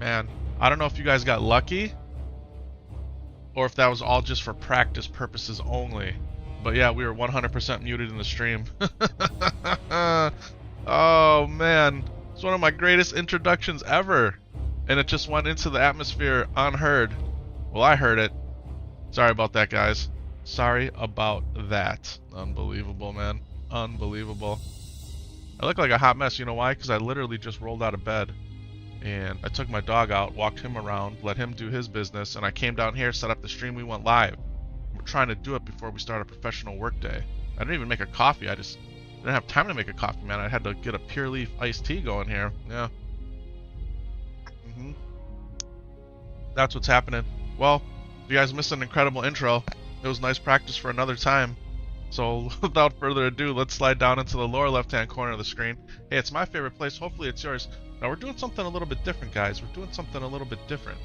Man, I don't know if you guys got lucky or if that was all just for practice purposes only. But yeah, we were 100% muted in the stream. Oh man, it's one of my greatest introductions ever. And it just went into the atmosphere unheard. Well, I heard it. Sorry about that, guys. Sorry about that. Unbelievable, man. Unbelievable. I look like a hot mess. You know why? Because I literally just rolled out of bed. And I took my dog out, walked him around, let him do his business, and I came down here, set up the stream, we went live. We're trying to do it before we start a professional work day. I didn't even make a coffee. I just didn't have time to make a coffee, man. I had to get a pure leaf iced tea going here. Yeah. That's what's happening. Well, you guys missed an incredible intro. It was nice practice for another time. So without further ado, let's slide down into the lower left-hand corner of the screen. Hey, it's my favorite place. Hopefully it's yours. Now we're doing something a little bit different, guys. We're doing something a little bit different.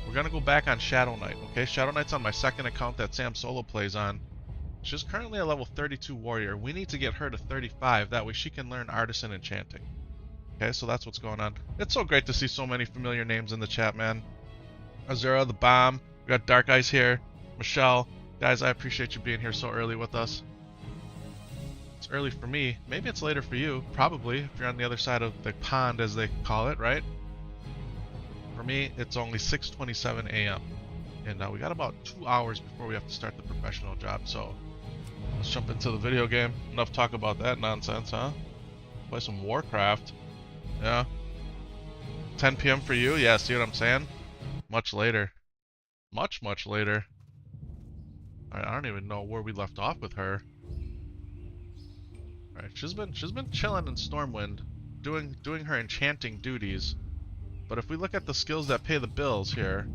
We're going to go back on SHADOWNITE, okay? SHADOWNITE's on my second account that Sam Solo plays on. She's currently a level 32 warrior. We need to get her to 35. That way she can learn Artisan Enchanting. Okay, so that's what's going on. It's so great to see so many familiar names in the chat, man. Azura, the Bomb. We got Dark Eyes here. Michelle. Guys, I appreciate you being here so early with us. It's early for me. Maybe it's later for you. Probably, if you're on the other side of the pond, as they call it, right? For me, it's only 6:27 a.m. And we got about 2 hours before we have to start the professional job. So let's jump into the video game. Enough talk about that nonsense, huh? Play some Warcraft. Yeah. 10 p.m. for you? Yeah, see what I'm saying? Much later. Much later. Alright, I don't even know where we left off with her. Alright, she's been chilling in Stormwind, doing her enchanting duties. But if we look at the skills that pay the bills here,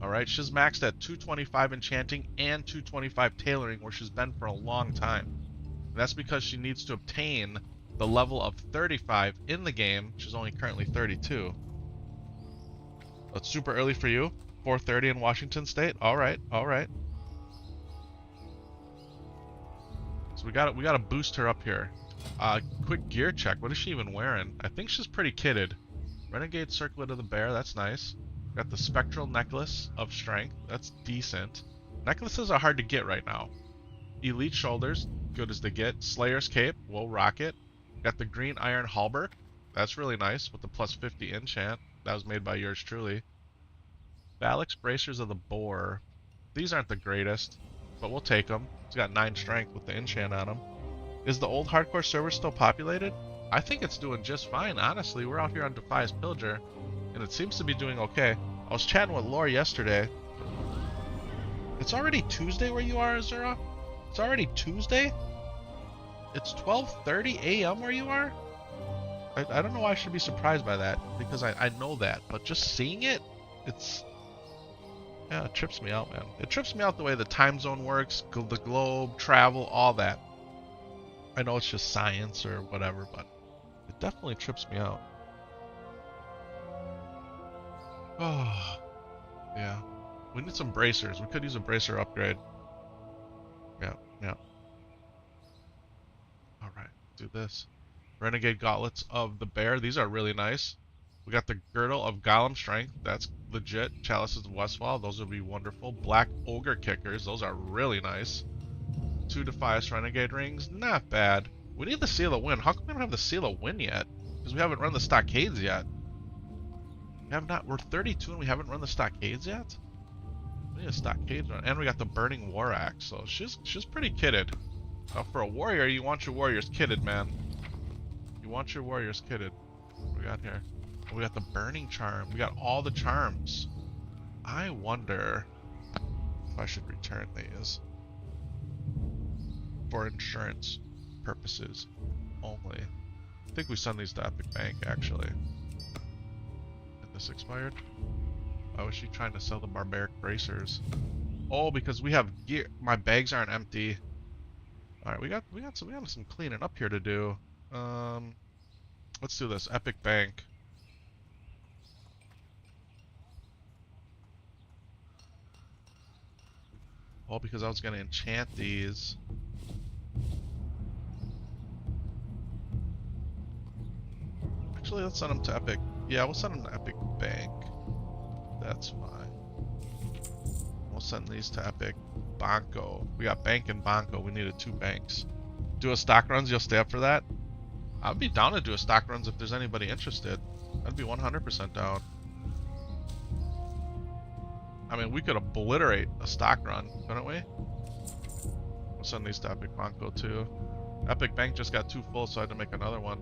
alright, she's maxed at 225 enchanting and 225 tailoring, where she's been for a long time. And that's because she needs to obtain the level of 35 in the game. She's only currently 32. That's super early for you. 4:30 in Washington State. Alright. So we gotta boost her up here. Quick gear check. What is she even wearing? I think she's pretty kitted. Renegade Circlet of the Bear. That's nice. Got the Spectral Necklace of Strength. That's decent. Necklaces are hard to get right now. Elite Shoulders. Good as they get. Slayer's Cape. We'll rock it. Got the Green Iron Halberd. That's really nice with the plus 50 enchant. That was made by yours truly. Valix Bracers of the Boar. These aren't the greatest, but we'll take them. It's got 9 strength with the enchant on them. Is the old hardcore server still populated? I think it's doing just fine, honestly. We're out here on Defias Pillager, and it seems to be doing okay. I was chatting with Laura yesterday. It's already Tuesday where you are, Azura? It's already Tuesday? It's 12:30 a.m. where you are? I don't know why I should be surprised by that, because I know that, but just seeing it, yeah, it trips me out, man. It trips me out the way the time zone works, the globe, travel, all that. I know it's just science or whatever, but it definitely trips me out. Oh, yeah. We need some bracers. We could use a bracer upgrade. Yeah. Alright, do this. Renegade Gauntlets of the Bear. These are really nice. We got the Girdle of Golem Strength. That's legit. Chalices of Westfall. Those would be wonderful. Black Ogre Kickers. Those are really nice. 2 Defias Renegade Rings. Not bad. We need the Seal of Wind. How come we don't have the Seal of Wind yet? Because we haven't run the Stockades yet. We're 32 and we haven't run the Stockades yet? We need a Stockades run. And we got the Burning War Axe. So she's pretty kitted. For a warrior, you want your warriors kitted, man. You want your warriors kitted. What do we got here? We got the Burning Charm. We got all the charms. I wonder if I should return these for insurance purposes only. I think we send these to Epic Bank, actually. And this expired? Why was she trying to sell the Barbaric Bracers? Oh, because we have gear. My bags aren't empty. Alright, we got some cleaning up here to do. Let's do this. Epic Bank. Well, because I was going to enchant these. Actually, let's send them to Epic. Yeah, we'll send an Epic Bank. That's fine. We'll send these to Epic Banco. We got Bank and Banco. We needed 2 banks. Do a stock runs. You'll stay up for that? I'd be down to do a stock runs if there's anybody interested. I'd be 100% down. I mean, we could obliterate a stock run, couldn't we? We'll send these to Epic Banco too. Epic Bank just got 2 full, so I had to make another one.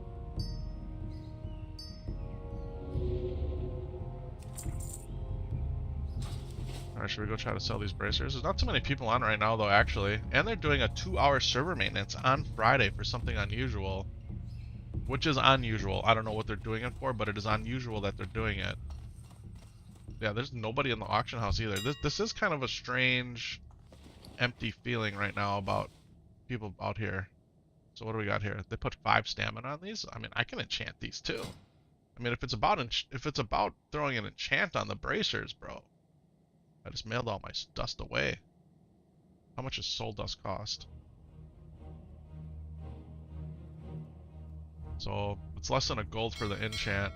Alright, should we go try to sell these bracers? There's not too many people on right now, though, actually. And they're doing a 2-hour server maintenance on Friday for something unusual. Which is unusual. I don't know what they're doing it for, but it is unusual that they're doing it. Yeah, there's nobody in the auction house either. This is kind of a strange, empty feeling right now about people out here. So what do we got here? They put 5 stamina on these? I mean, I can enchant these too. I mean, if it's about throwing an enchant on the bracers, bro. I just mailed all my dust away. How much does soul dust cost? So it's less than a gold for the enchant.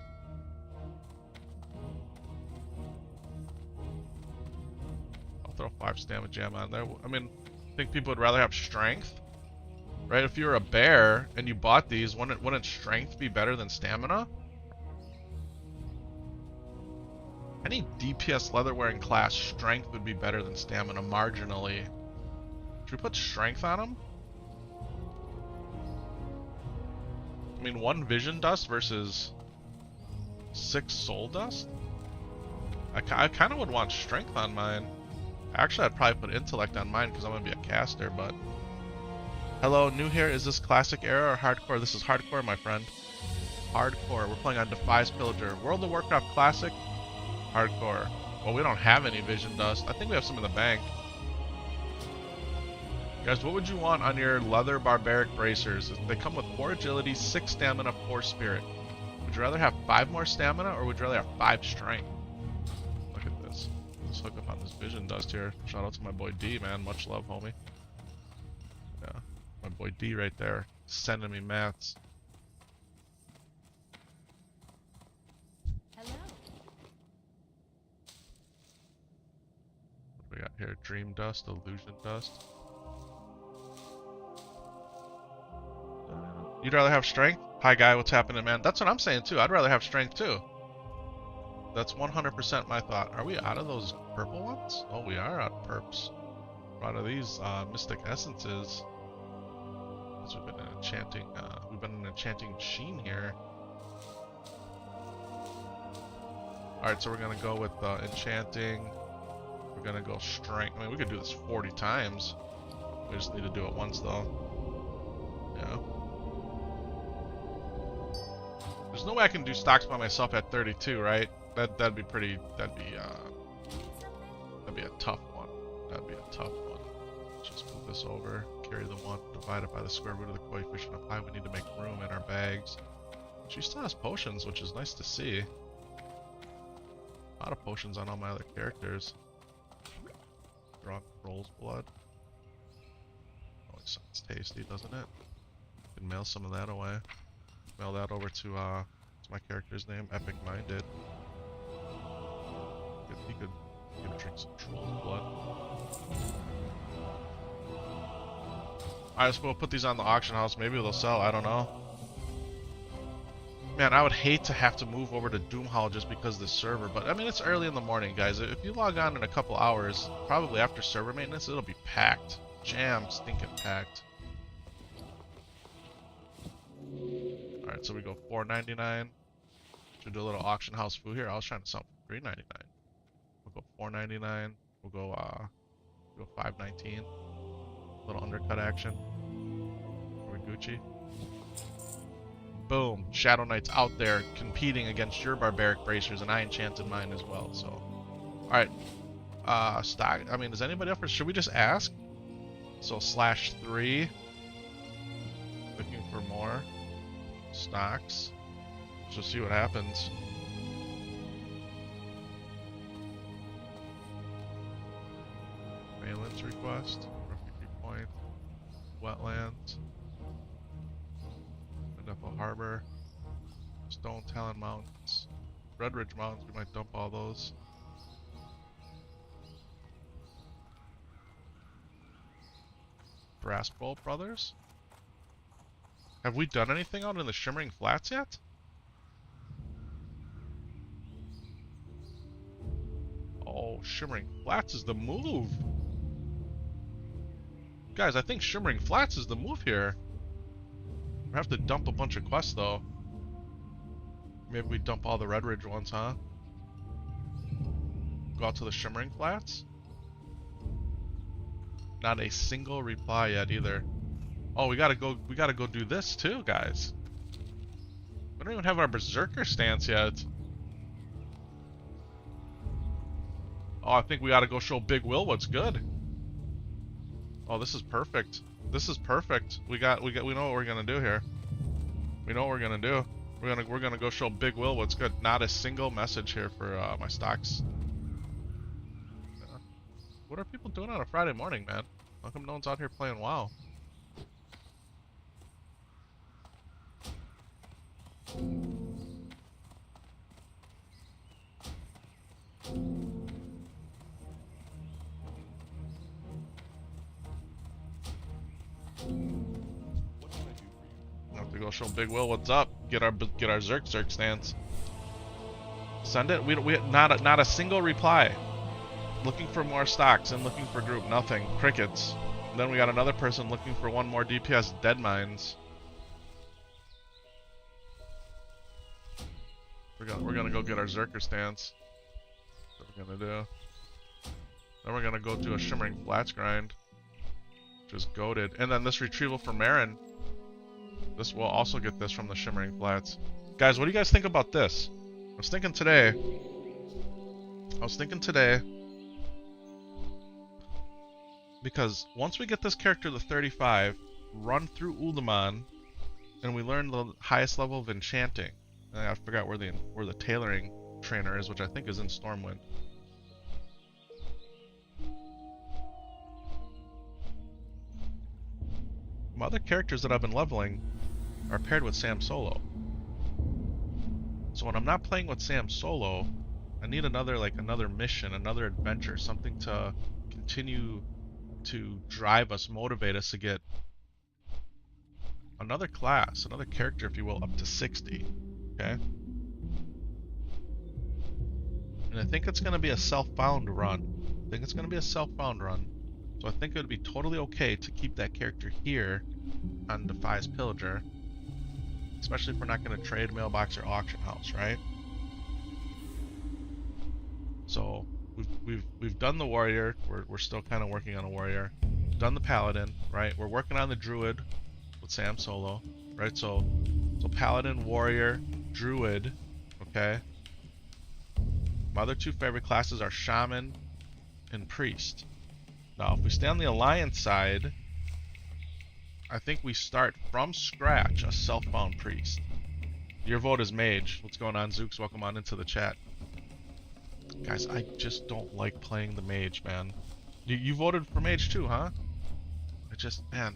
I'll throw 5 stamina jam on there. I mean, I think people would rather have strength, right? If you were a bear and you bought these, wouldn't strength be better than stamina? Any DPS leather wearing class, strength would be better than stamina marginally. Should we put strength on them? I mean, 1 vision dust versus 6 soul dust? I kind of would want strength on mine. Actually, I'd probably put intellect on mine because I'm going to be a caster, but... Hello, new here. Is this classic era or hardcore? This is hardcore, my friend. Hardcore. We're playing on Defias Pillager. World of Warcraft Classic. Hardcore. Well, we don't have any vision dust. I think we have some in the bank. Guys, what would you want on your leather barbaric bracers? They come with 4 agility, 6 stamina, 4 spirit. Would you rather have 5 more stamina, or would you rather have 5 strength? Look at this. Let's hook up on this vision dust here. Shout out to my boy D, man. Much love, homie. Yeah, my boy D right there, sending me mats. Hello. What do we got here? Dream dust, illusion dust. You'd rather have strength? Hi guy, what's happening, man? That's what I'm saying too. I'd rather have strength too. That's 100% my thought. Are we out of those purple ones? Oh, we are out of perps. We're out of these mystic essences. So we've been enchanting. We've been an enchanting machine here. All right, so we're gonna go with enchanting. We're gonna go strength. I mean, we could do this 40 times. We just need to do it once though. Yeah. There's no way I can do stocks by myself at 32, right? That'd be pretty. That'd be a tough one. That'd be a tough one. Let's just move this over. Carry the 1 divided by the square root of the coefficient of pi. We need to make room in our bags. She still has potions, which is nice to see. A lot of potions on all my other characters. Drunk rolls blood. Always sounds tasty, doesn't it? Can mail some of that away. Mail that over to what's my character's name? Epic Minded. He could drink some troll's blood. Alright, so we'll put these on the auction house. Maybe they'll sell. I don't know. Man, I would hate to have to move over to Doomhall just because of the server, but I mean, it's early in the morning, guys. If you log on in a couple hours, probably after server maintenance, it'll be packed. Jam stinking packed. Alright, so we go $4.99. Should do a little auction house foo here. I was trying to sell for $3.99. We'll go $4.99. We'll go $5.19. Little undercut action. Are we Gucci? Boom. Shadow Knight's out there competing against your barbaric bracers, and I enchanted mine as well, so. Alright. Stock. I mean, is anybody up for, should we just ask? So /3. Looking for more stocks. Let's just see what happens. Mail-ins request. Refugee Point. Wetlands. Wonderful Harbor. Stone Talon Mountains. Red Ridge Mountains, we might dump all those. Brass Bowl Brothers? Have we done anything out in the Shimmering Flats yet? Oh, Shimmering Flats is the move. Guys, I think Shimmering Flats is the move here. We have to dump a bunch of quests though. Maybe we dump all the Red Ridge ones, huh? Go out to the Shimmering Flats? Not a single reply yet either. Oh, we gotta go do this too, guys. We don't even have our Berserker stance yet. Oh, I think we gotta go show Big Will what's good. Oh, this is perfect. This is perfect. We know what we're gonna do here. We know what we're gonna do. We're gonna go show Big Will what's good. Not a single message here for my stocks. Yeah. What are people doing on a Friday morning, man? How come no one's out here playing WoW? Have to go show Big Will what's up. Get our Zerk stance. Send it. We not a single reply. Looking for more stocks and looking for group. Nothing. Crickets. And then we got another person looking for one more DPS dead mines. We're gonna go get our Zerker stance. That's what we're gonna do. Then we're gonna go do a Shimmering Flats grind. Just goated. And then this retrieval for Marin. This will also get this from the Shimmering Flats. Guys, what do you guys think about this? I was thinking today. Because once we get this character to 35, run through Uldaman, and we learn the highest level of enchanting. And I forgot where the tailoring trainer is, which I think is in Stormwind. My other characters that I've been leveling are paired with Sam solo. So when I'm not playing with Sam solo, I need another mission, another adventure, something to continue to drive us, motivate us to get another class, another character, if you will, up to 60. Okay? And I think it's going to be a self-found run. So I think it would be totally okay to keep that character here on Defias Pillager. Especially if we're not going to trade mailbox or auction house, right? So we've done the warrior. We're still kind of working on a warrior. Done the paladin, right? We're working on the druid with Sam solo, right? So paladin, warrior, druid, okay? My other two favorite classes are shaman and priest. Now, if we stay on the alliance side, I think we start from scratch a self-bound priest. Your vote is mage. What's going on, Zooks? Welcome on into the chat. Guys, I just don't like playing the mage, man. You voted for mage too, huh? Man,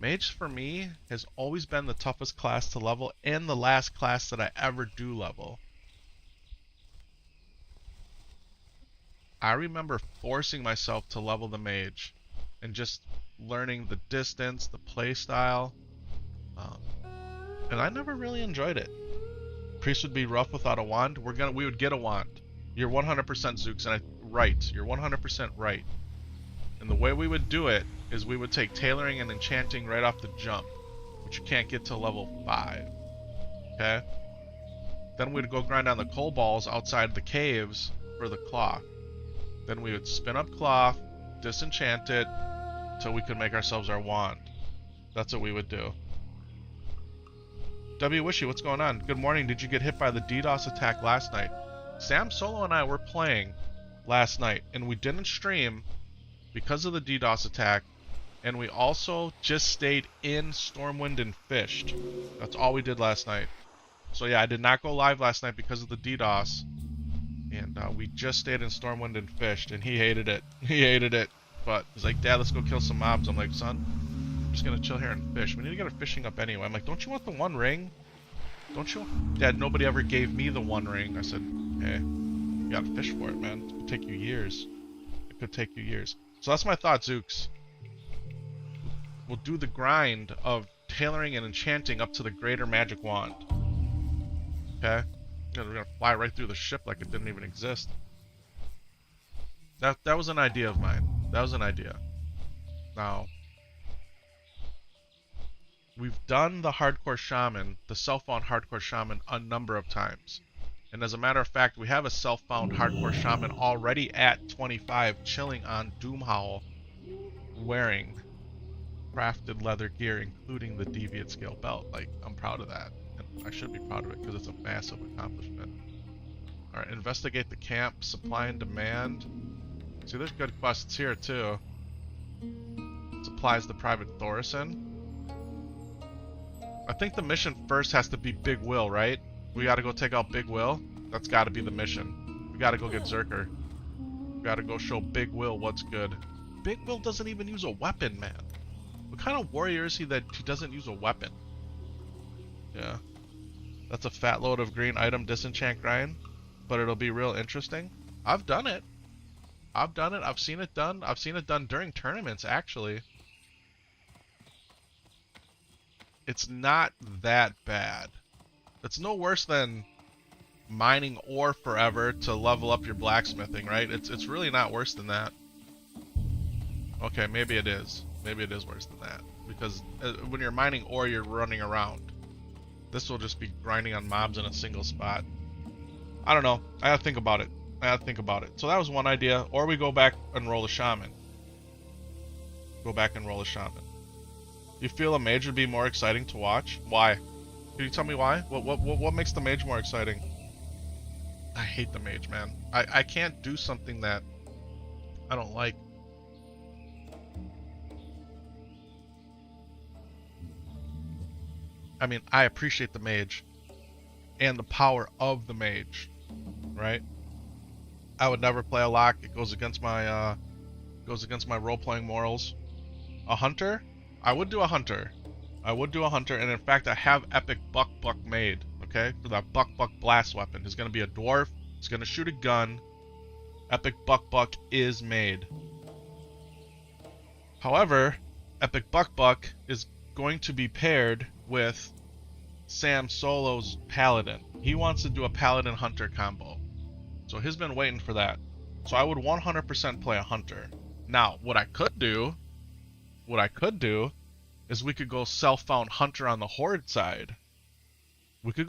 mage for me has always been the toughest class to level and the last class that I ever do level. I remember forcing myself to level the mage and just learning the distance, the play style, and I never really enjoyed it. Priest would be rough without a wand. We would get a wand. You're 100% Zooks, and right. You're 100% right. And the way we would do it is we would take tailoring and enchanting right off the jump, which you can't get to level 5. Okay? Then we'd go grind on the coal balls outside the caves for the cloth. Then we would spin up cloth, disenchant it, till we could make ourselves our wand. That's what we would do. W Wishy, what's going on? Good morning. Did you get hit by the DDoS attack last night? Sam Solo and I were playing last night, and we didn't stream because of the DDoS attack, and we also just stayed in Stormwind and fished. That's all we did last night. So yeah, I did not go live last night because of the DDoS, and we just stayed in Stormwind and fished, and he hated it. He hated it. But he's like, Dad, let's go kill some mobs. I'm like, son, I'm just gonna chill here and fish. We need to get our fishing up anyway. I'm like, don't you want the one ring? Don't you? Dad, nobody ever gave me the One Ring. I said, hey, you gotta fish for it, man. It could take you years. It could take you years. So that's my thought, Zooks. We'll do the grind of tailoring and enchanting up to the greater magic wand. Okay? We're gonna fly right through the ship like it didn't even exist. That was an idea of mine. That was an idea. Now, we've done the hardcore shaman, the self-found hardcore shaman, a number of times. And as a matter of fact, we have a self-found hardcore shaman already at 25, chilling on Doomhowl, wearing crafted leather gear, including the Deviant Scale belt. Like, I'm proud of that. And I should be proud of it because it's a massive accomplishment. Alright, investigate the camp, supply and demand. See, there's good quests here, too. Supplies the Private Thorison. I think the mission first has to be Big Will, right? We gotta go take out Big Will. That's gotta be the mission. We gotta go get Zerker. We gotta go show Big Will what's good. Big Will doesn't even use a weapon, man. What kind of warrior is he that he doesn't use a weapon? Yeah. That's a fat load of green item disenchant grind. But it'll be real interesting. I've done it. I've done it. I've seen it done. I've seen it done during tournaments, actually. It's not that bad. It's no worse than mining ore forever to level up your blacksmithing, right? It's really not worse than that. Okay, maybe it is. Maybe it is worse than that. Because when you're mining ore, you're running around. This will just be grinding on mobs in a single spot. I don't know. I gotta think about it. So that was one idea. Or we go back and roll a shaman. Go back and roll a shaman. You feel a mage would be more exciting to watch? Why? Can you tell me why? What makes the mage more exciting? I hate the mage, man. I can't do something that I don't like. I mean, I appreciate the mage and the power of the mage, right? I would never play a lock. It goes against my role-playing morals. A hunter? I would do a hunter. And in fact, I have Epic Buck made, okay? For that Buck blast weapon. He's gonna be a dwarf. He's gonna shoot a gun. Epic Buck is made. However, Epic Buck is going to be paired with Sam Solo's Paladin. He wants to do a Paladin Hunter combo. So he's been waiting for that. So I would 100% play a Hunter. Now, what I could do is we could go self-found Hunter on the Horde side. We could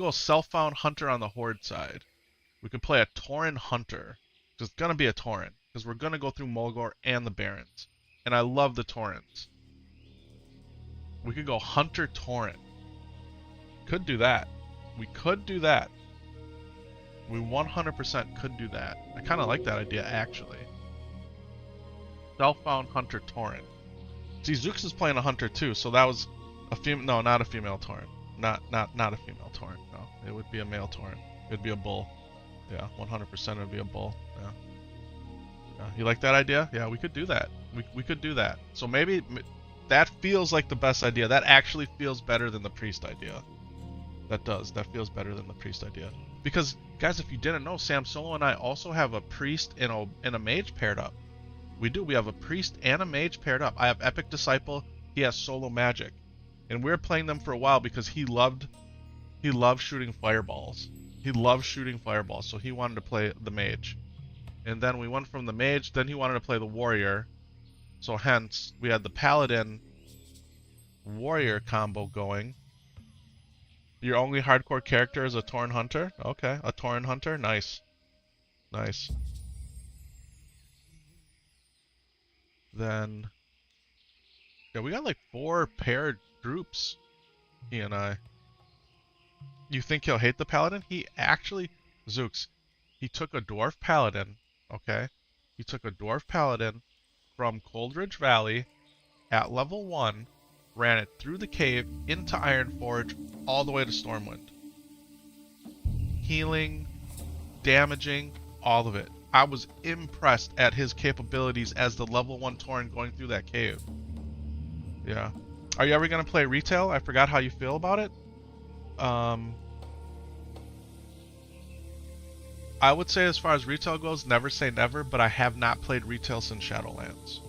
play a Tauren Hunter. It's gonna be a Tauren. Because we're gonna go through Mulgore and the Barrens. And I love the Taurens. We could go Hunter Tauren. Could do that. We could do that. We 100% could do that. I kind of like that idea, actually. Self-found Hunter Tauren. See, Zooks is playing a Hunter too, so that was a female. No, not a female Tauren. Not a female Tauren. No, it would be a male Tauren. It would be a bull. Yeah, 100% it would be a bull. Yeah. You like that idea? Yeah, we could do that. We could do that. So maybe that feels like the best idea. That actually feels better than the priest idea. That does. That feels better than the priest idea. Because, guys, if you didn't know, Sam Solo and I also have a priest and a mage paired up. We do. We have a priest and a mage paired up. I have Epic Disciple. He has Solo Magic. And we were playing them for a while because he loved shooting fireballs. So he wanted to play the mage. And then we went from the mage, then he wanted to play the warrior. So hence, we had the paladin warrior combo going. Your only hardcore character is a Tauren Hunter? Okay, a Tauren Hunter? Nice. Nice. Then... yeah, we got like 4 paired groups, he and I. You think he'll hate the paladin? He actually... Zooks. He took a dwarf paladin, okay? He took a dwarf paladin from Coldridge Valley at level 1, ran it through the cave into Ironforge all the way to Stormwind. Healing, damaging, all of it. I was impressed at his capabilities as the level 1 Tauren going through that cave. Yeah. Are you ever going to play retail? I forgot how you feel about it. I would say as far as retail goes, never say never, but I have not played retail since Shadowlands.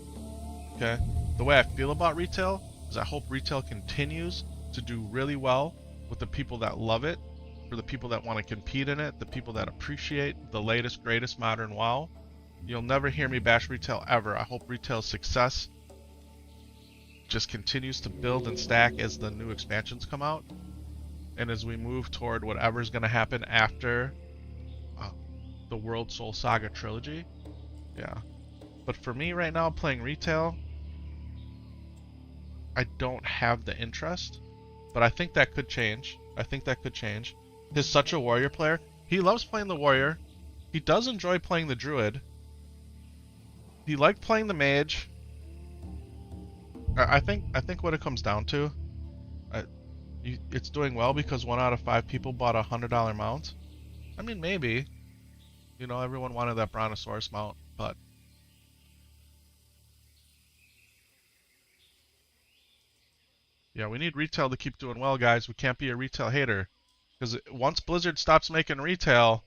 Okay? The way I feel about retail is I hope retail continues to do really well with the people that love it, for the people that want to compete in it, the people that appreciate the latest, greatest modern WoW. You'll never hear me bash retail ever. I hope retail's success just continues to build and stack as the new expansions come out, and as we move toward whatever's going to happen after the World Soul Saga trilogy. Yeah. But for me right now, playing retail, I don't have the interest, but I think that could change. I think that could change. He's such a warrior player. He loves playing the warrior. He does enjoy playing the druid. He liked playing the mage. I think what it comes down to, it's doing well because 1 out of 5 people bought a $100 mount. I mean, maybe. You know, everyone wanted that Brontosaurus mount, but yeah, we need retail to keep doing well, guys. We can't be a retail hater, because once Blizzard stops making retail,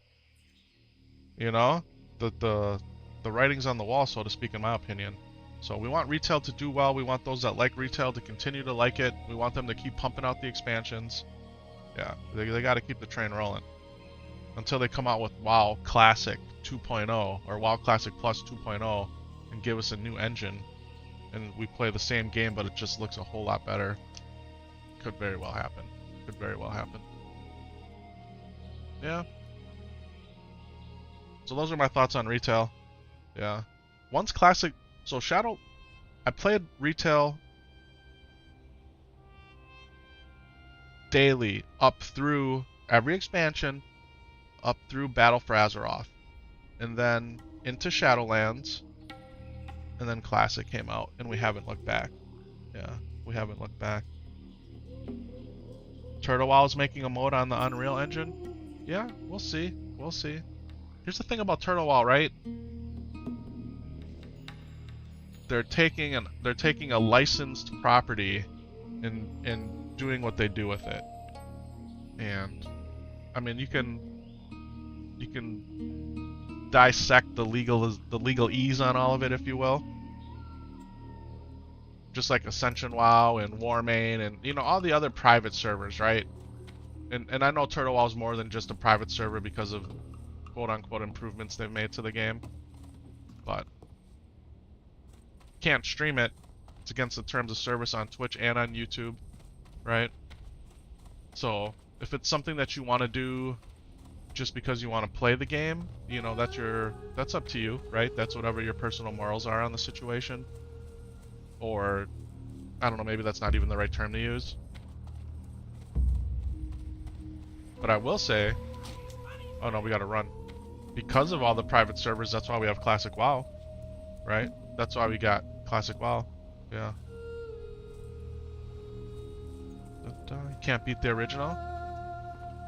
you know, the writing's on the wall, so to speak, in my opinion. So we want retail to do well. We want those that like retail to continue to like it. We want them to keep pumping out the expansions. Yeah, they got to keep the train rolling until they come out with WoW Classic 2.0 or WoW Classic Plus 2.0 and give us a new engine, and we play the same game, but it just looks a whole lot better. Could very well happen. Could very well happen. Yeah. So those are my thoughts on retail. Yeah. Once Classic... So Shadow... I played retail daily up through every expansion, up through Battle for Azeroth, and then into Shadowlands, and then Classic came out, and we haven't looked back. Yeah, we haven't looked back. Turtle WoW is making a mode on the Unreal Engine. Yeah, we'll see. We'll see. Here's the thing about Turtle WoW, right? They're taking a licensed property and doing what they do with it. And I mean, you can dissect the legalese on all of it, if you will. Just like Ascension WoW and Warmane and, you know, all the other private servers, right? And I know Turtle WoW is more than just a private server because of quote-unquote improvements they've made to the game. But can't stream it. It's against the terms of service on Twitch and on YouTube, right? So if it's something that you want to do just because you want to play the game, you know, that's up to you, right? That's whatever your personal morals are on the situation. Or, I don't know, maybe that's not even the right term to use. But I will say, oh no, we gotta run. Because of all the private servers, that's why we have Classic WoW, right? That's why we got Classic WoW, yeah. But, you can't beat the original.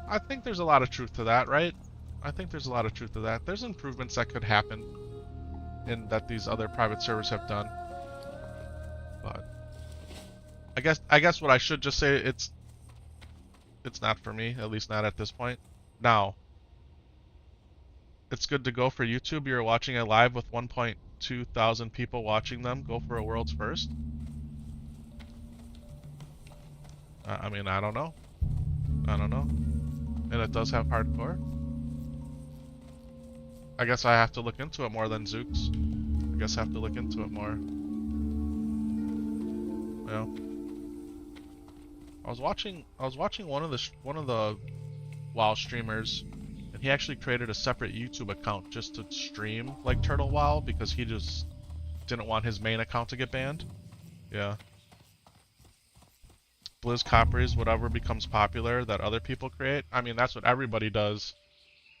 I think there's a lot of truth to that, right? I think there's a lot of truth to that. There's improvements that could happen in that these other private servers have done. But I guess what I should just say, it's not for me, at least not at this point. Now, it's good to go for YouTube. You're watching it live with 1.2 thousand people watching them. Go for a world's first. I mean, I don't know. I don't know. And it does have hardcore. I guess I have to look into it more than Zooks. I guess I have to look into it more. Yeah. I was watching one of the WoW streamers, and he actually created a separate YouTube account just to stream like Turtle WoW because he just didn't want his main account to get banned. Yeah. Blizz copies whatever becomes popular that other people create. I mean, that's what everybody does,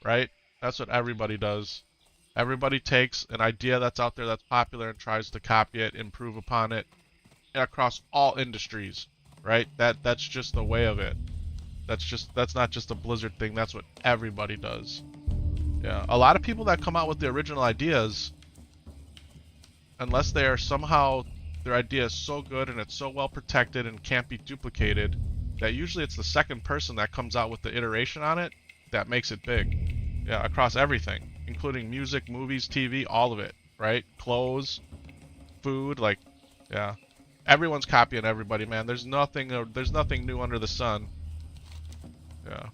right? That's what everybody does. Everybody takes an idea that's out there that's popular and tries to copy it, improve upon it across all industries, right? That's just the way of it. That's not just a Blizzard thing. That's what everybody does. Yeah, a lot of people that come out with the original ideas, unless they are somehow their idea is so good and it's so well protected and can't be duplicated, that usually it's the second person that comes out with the iteration on it that makes it big. Yeah, across everything, including music, movies, TV, all of it, right? Clothes, food, like, yeah. Everyone's copying everybody, man. There's nothing new under the sun. Yeah.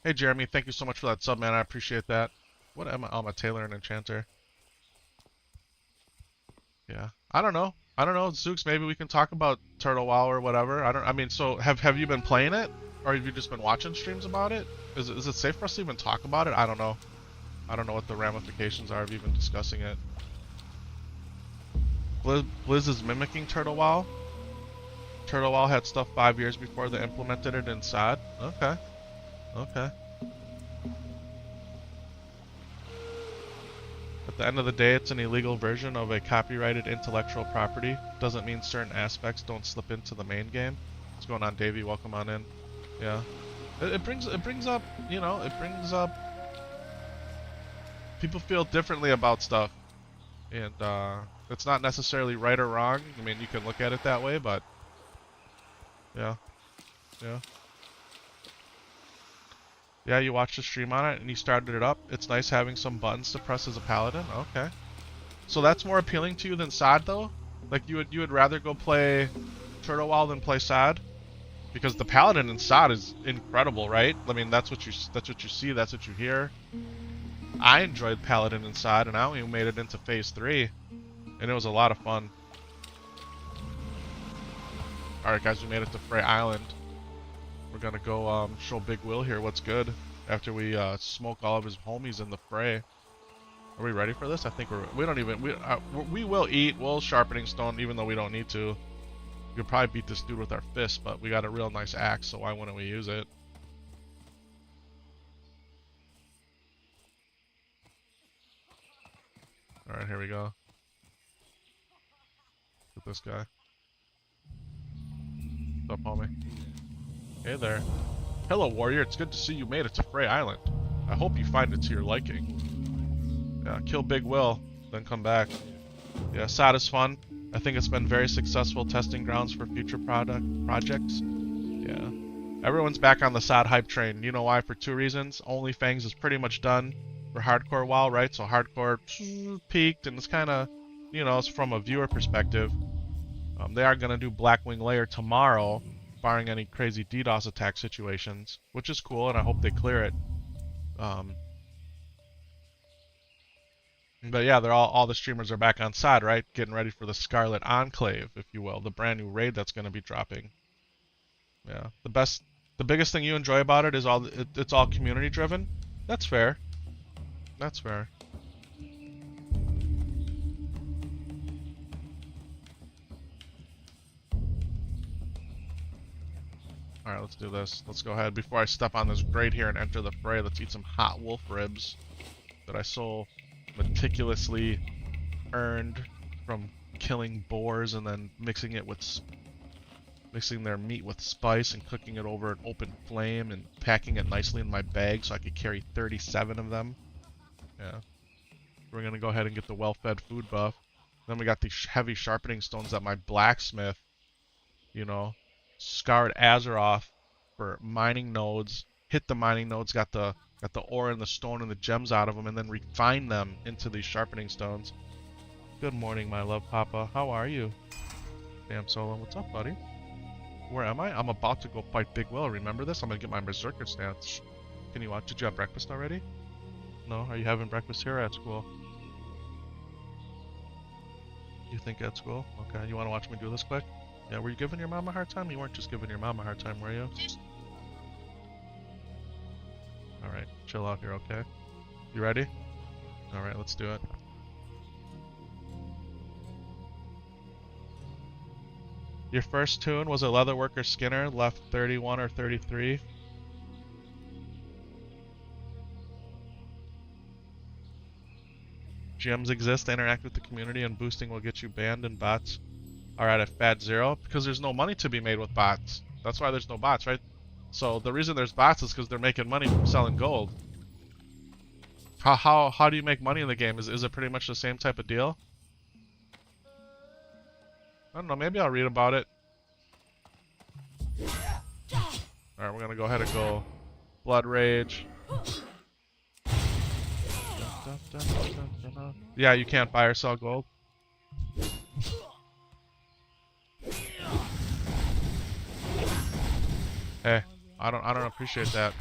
Hey, Jeremy, thank you so much for that sub, man. I appreciate that. What am I? Oh, I'm a tailor and enchanter. Yeah. I don't know. Zooks, maybe we can talk about Turtle WoW or whatever. I mean, so have you been playing it? Or have you just been watching streams about it? Is it safe for us to even talk about it? I don't know. I don't know what the ramifications are of even discussing it. Blizz is mimicking Turtle WoW. Turtle WoW had stuff 5 years before they implemented it in SOD. Okay. Okay. At the end of the day, it's an illegal version of a copyrighted intellectual property. Doesn't mean certain aspects don't slip into the main game. What's going on, Davey? Welcome on in. Yeah. It brings up, you know, it brings up people feel differently about stuff. And it's not necessarily right or wrong. I mean, you can look at it that way, but yeah. Yeah. Yeah, you watched the stream on it and you started it up. It's nice having some buttons to press as a paladin. Okay. So that's more appealing to you than SOD though? Like you would rather go play Turtle WoW than play SOD? Because the paladin in SOD is incredible, right? I mean, that's what you see, that's what you hear. I enjoyed paladin in SOD and I only made it into phase 3 and it was a lot of fun. Alright guys, we made it to Frey Island. We're gonna go show Big Will here what's good after we smoke all of his homies in the fray. Are we ready for this? I think we will eat. We'll sharpening stone even though we don't need to. We could probably beat this dude with our fists, but we got a real nice axe, so why wouldn't we use it? All right, here we go. Look at this guy. What's up, homie? Hey there. Hello, warrior. It's good to see you made it to Frey Island. I hope you find it to your liking. Yeah, kill Big Will, then come back. Yeah, SOD is fun. I think it's been very successful testing grounds for future projects. Yeah. Everyone's back on the SOD hype train. You know why? For 2 reasons. OnlyFans is pretty much done for hardcore WoW, right? So hardcore peaked, and it's kind of, you know, it's from a viewer perspective. They are going to do Blackwing Lair tomorrow, barring any crazy DDoS attack situations, which is cool, and I hope they clear it. But yeah, they're all the streamers are back on SOD, right? Getting ready for the Scarlet Enclave, if you will, the brand new raid that's going to be dropping. Yeah, the biggest thing you enjoy about it is it's all community driven. That's fair. That's fair. Alright, let's do this. Let's go ahead. Before I step on this grate here and enter the fray, let's eat some hot wolf ribs that I so meticulously earned from killing boars and then mixing their meat with spice and cooking it over an open flame and packing it nicely in my bag so I could carry 37 of them. Yeah. We're going to go ahead and get the well-fed food buff. Then we got these heavy sharpening stones that my blacksmith, you know, scoured Azeroth for mining nodes, hit the mining nodes, got the ore and the stone and the gems out of them, and then refined them into these sharpening stones. Good morning, my love papa. How are you? Damn Solo, what's up, buddy? Where am I? I'm about to go fight Big Will. Remember this? I'm gonna get my berserker stance. Can you watch? Did you have breakfast already? No? Are you having breakfast here or at school? You think at school? Okay. You want to watch me do this quick? Yeah, were you giving your mom a hard time? You weren't just giving your mom a hard time, were you? Alright, chill out here, okay? You ready? Alright, let's do it. Your first tune was a Leatherworker Skinner, left 31 or 33. GMs exist, interact with the community, and boosting will get you banned and bots are at a fat zero because there's no money to be made with bots. That's why there's no bots, right? So the reason there's bots is because they're making money from selling gold. How do you make money in the game? Is it pretty much the same type of deal? I don't know, maybe I'll read about it. gonna go ahead and go Blood Rage. Yeah, you can't buy or sell gold. Hey, I don't appreciate that.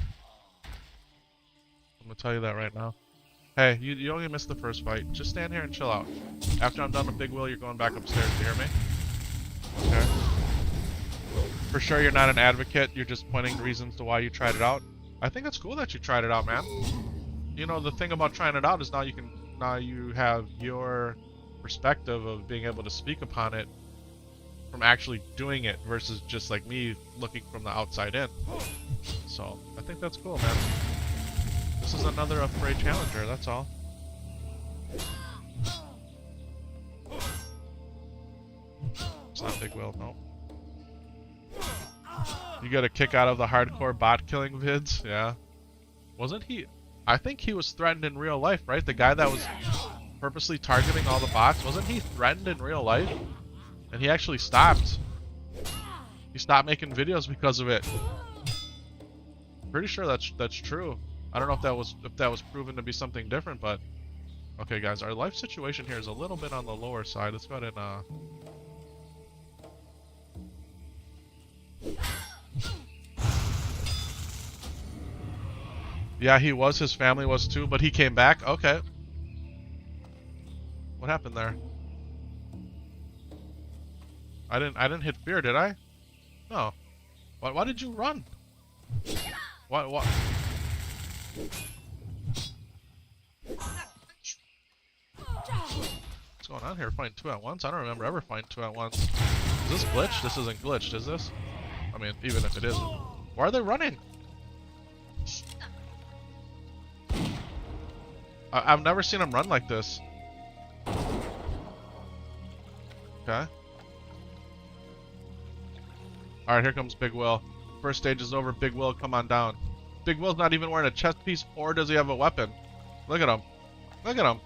I'm gonna tell you that right now. Hey, you only missed the first fight. Just stand here and chill out. After I'm done with Big Will, you're going back upstairs. Do you hear me? Okay. For sure, you're not an advocate. You're just pointing reasons to why you tried it out. I think it's cool that you tried it out, man. You know, the thing about trying it out is now you have your perspective of being able to speak upon it from actually doing it versus just like me looking from the outside in. So I think that's cool, man. This is another Afraid Challenger, that's all. It's not Big Will, no. You get a kick out of the hardcore bot killing vids, yeah. Wasn't he? I think he was threatened in real life, right? The guy that was purposely targeting all the bots, wasn't he threatened in real life? And he actually stopped. He stopped making videos because of it. Pretty sure that's true. I don't know if that was proven to be something different, but okay, guys, our life situation here is a little bit on the lower side. Let's go ahead and yeah, he was. His family was too, but he came back. Okay. What happened there? I didn't hit fear, did I? No. Why did you run? What? What's going on here? Fighting two at once? I don't remember ever fighting two at once. Is this glitched? This isn't glitched, is this? I mean, even if it is. Why are they running? I've never seen them run like this. Okay. Alright, here comes Big Will. First stage is over. Big Will, come on down. Big Will's not even wearing a chest piece, or does he have a weapon? Look at him. Look at him.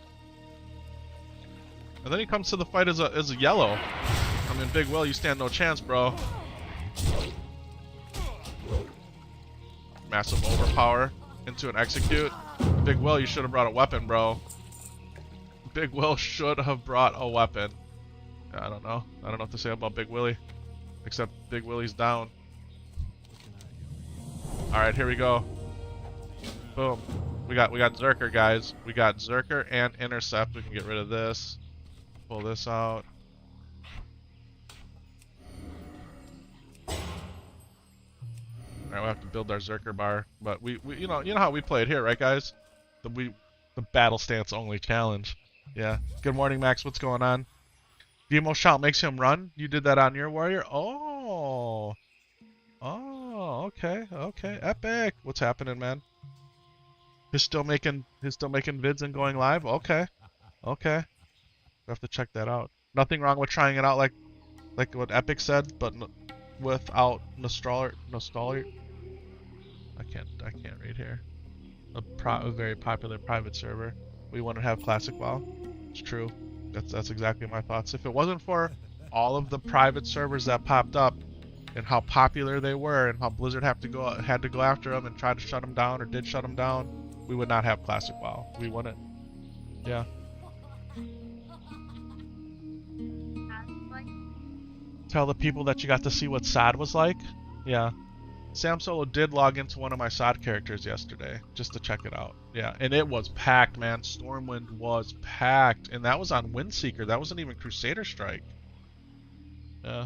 And then he comes to the fight as a yellow. I mean, Big Will, you stand no chance, bro. Massive overpower into an execute. Big Will, you should have brought a weapon, bro. Big Will should have brought a weapon. I don't know. I don't know what to say about Big Willie. Except Big Willie's down. Alright, here we go. Boom. We got Zerker, guys. We got Zerker and Intercept. We can get rid of this. Pull this out. Alright, we have to build our Zerker bar. But we you know how we play it here, right, guys? The battle stance only challenge. Yeah. Good morning, Max. What's going on? Demo shout makes him run. You did that on your warrior? Oh. Oh, okay, okay. Epic. What's happening, man? He's still making vids and going live? Okay. Okay. We have to check that out. Nothing wrong with trying it out like what Epic said, but without nostalgia. I can't read here. A very popular private server. We want to have classic WoW. It's true. That's exactly my thoughts. If it wasn't for all of the private servers that popped up and how popular they were and how Blizzard had to go after them and try to shut them down or did shut them down, we would not have classic WoW. We wouldn't. Yeah. Tell the people that you got to see what SOD was like. Yeah. Sam Solo did log into one of my SOD characters yesterday just to check it out. Yeah, and it was packed, man. Stormwind was packed, and that was on Windseeker. That wasn't even Crusader Strike. Yeah.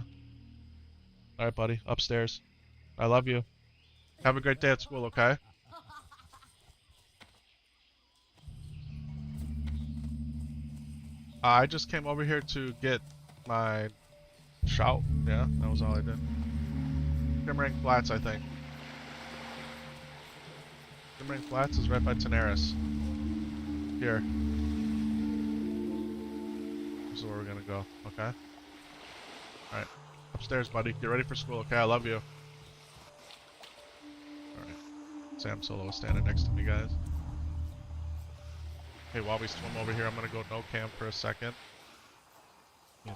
All right, buddy. Upstairs. I love you. Have a great day at school, okay? I just came over here to get my shout. Yeah, that was all I did. Shimmering Flats, I think. Shimmering Flats is right by Tenaris. Here. This is where we're gonna go, okay? Alright. Upstairs, buddy. Get ready for school, okay? I love you. Alright. Sam Solo is standing next to me, guys. Hey, while we swim over here, I'm gonna go no cam for a second. And,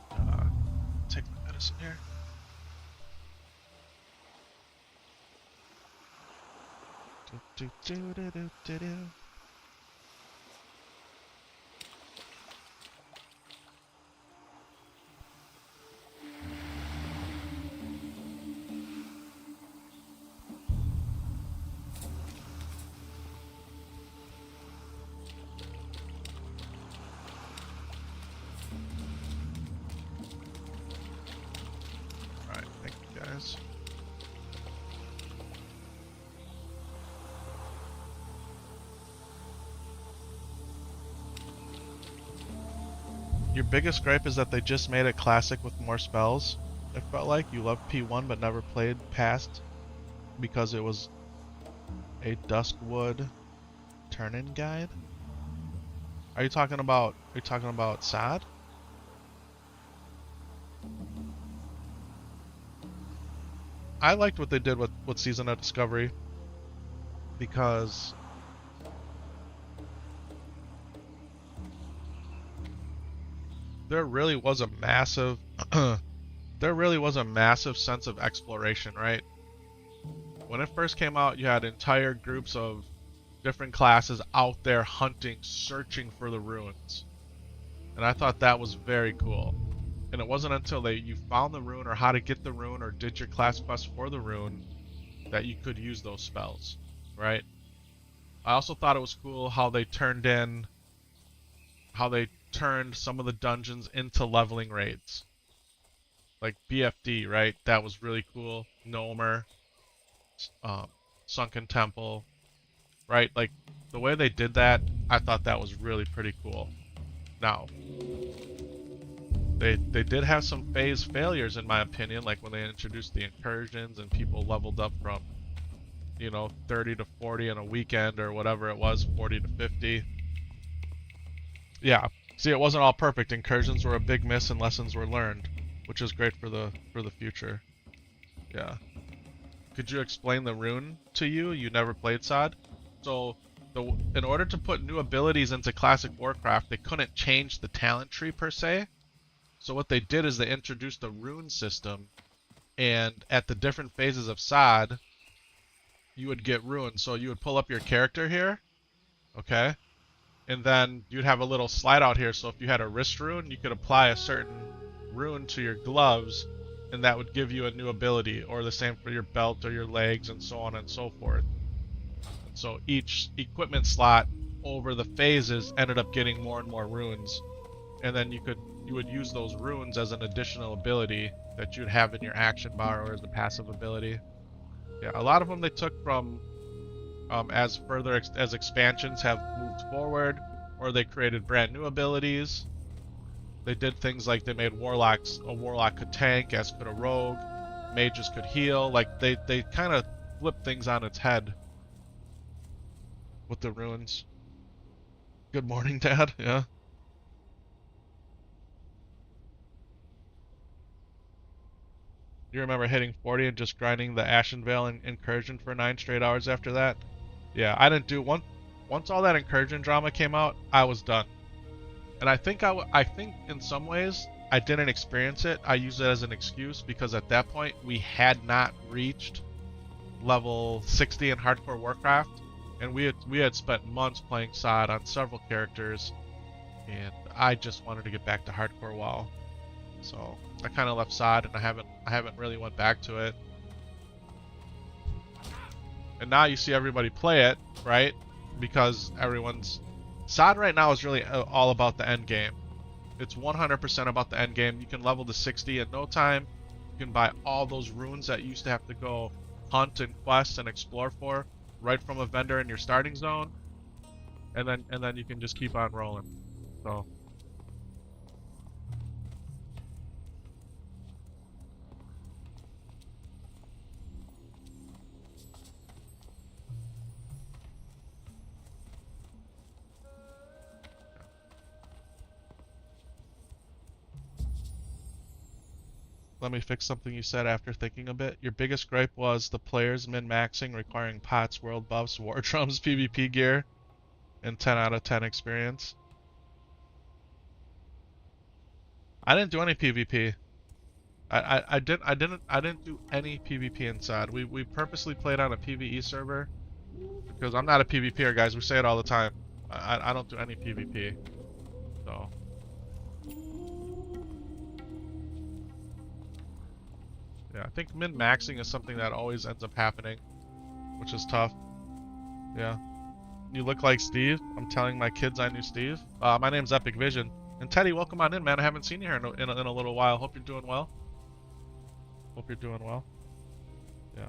take my medicine here. Do, do, do, do, do, do. Alright, thank you guys. Your biggest gripe is that they just made it classic with more spells. It felt like you loved P1 but never played past because it was a Duskwood turn-in guide. Are you talking about SAD? I liked what they did with Season of Discovery because there really was a massive sense of exploration, right? When it first came out, you had entire groups of different classes out there hunting, searching for the ruins. And I thought that was very cool. And it wasn't until you found the rune or how to get the rune or did your class quest for the rune that you could use those spells, right? I also thought it was cool how they turned some of the dungeons into leveling raids. Like BFD, right? That was really cool. Gnomer, Sunken Temple, right? Like, the way they did that, I thought that was really pretty cool. Now, they did have some phase failures, in my opinion, like when they introduced the incursions and people leveled up from, 30 to 40 in a weekend or whatever it was, 40 to 50. Yeah. See, it wasn't all perfect. Incursions were a big miss and lessons were learned, which is great for the future. Yeah. Could you explain the rune to you? You never played SAD? So, in order to put new abilities into Classic Warcraft, they couldn't change the talent tree per se. So what they did is they introduced a rune system, and at the different phases of SAD, you would get runes. So you would pull up your character here, okay? And then you'd have a little slide out here, so if you had a wrist rune, you could apply a certain rune to your gloves, and that would give you a new ability, or the same for your belt or your legs, and so on and so forth. And so each equipment slot over the phases ended up getting more and more runes, and then you would use those runes as an additional ability that you'd have in your action bar or as a passive ability. Yeah, a lot of them they took from as expansions have moved forward, or they created brand new abilities. They did things like they made a warlock could tank, as could a rogue, mages could heal. Like they kind of flipped things on its head with the runes. Good morning, Dad. Yeah. You remember hitting 40 and just grinding the Ashenvale incursion for 9 straight hours after that? Yeah, I didn't do one. Once all that incursion drama came out, I was done. And I think in some ways I didn't experience it. I use it as an excuse because at that point we had not reached level 60 in Hardcore Warcraft, and we had spent months playing SAD on several characters, and I just wanted to get back to Hardcore WoW. So I kind of left SAD, and I haven't really went back to it. And now you see everybody play it, right? Because SAD right now is really all about the end game. It's 100% about the end game. You can level to 60 in no time. You can buy all those runes that you used to have to go hunt and quest and explore for right from a vendor in your starting zone. And then you can just keep on rolling. So let me fix something you said after thinking a bit. Your biggest gripe was the players min-maxing, requiring pots, world buffs, war drums, PvP gear, and 10 out of 10 experience. I didn't do any PvP. I didn't do any PvP inside. We purposely played on a PvE server Because I'm not a PvPer, guys. We say it all the time. I don't do any PvP. So. Yeah, I think min-maxing is something that always ends up happening, which is tough. Yeah. You look like Steve. I'm telling my kids I knew Steve. My name's Epic Vision. And Teddy, welcome on in, man. I haven't seen you here in a little while. Hope you're doing well. Hope you're doing well. Yeah.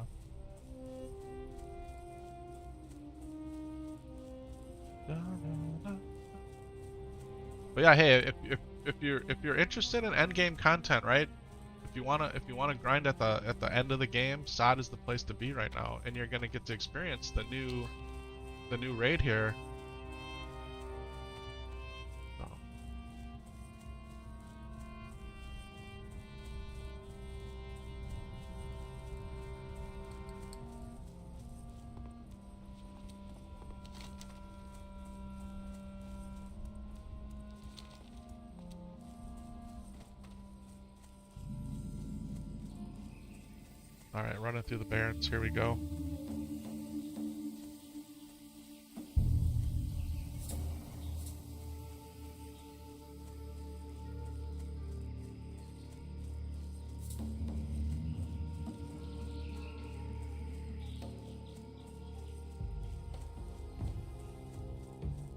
But yeah, hey, if you're interested in endgame content, right? If you wanna grind at the end of the game, SOD is the place to be right now, and you're gonna get to experience the new raid here. So. All right, running through the barrens. Here we go.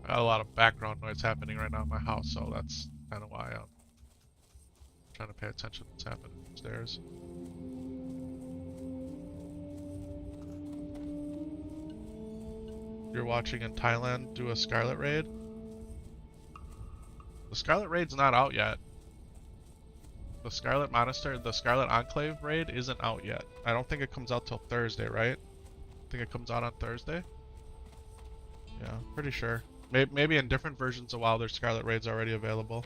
I got a lot of background noise happening right now in my house, so that's kind of why I'm trying to pay attention to what's happening upstairs. You're watching in Thailand do a Scarlet Raid? The Scarlet Raid's not out yet. The Scarlet Monastery, the Scarlet Enclave raid isn't out yet. I don't think it comes out till Thursday, right? I think it comes out on Thursday? Yeah, pretty sure. Maybe in different versions of WoW there's Scarlet Raids already available.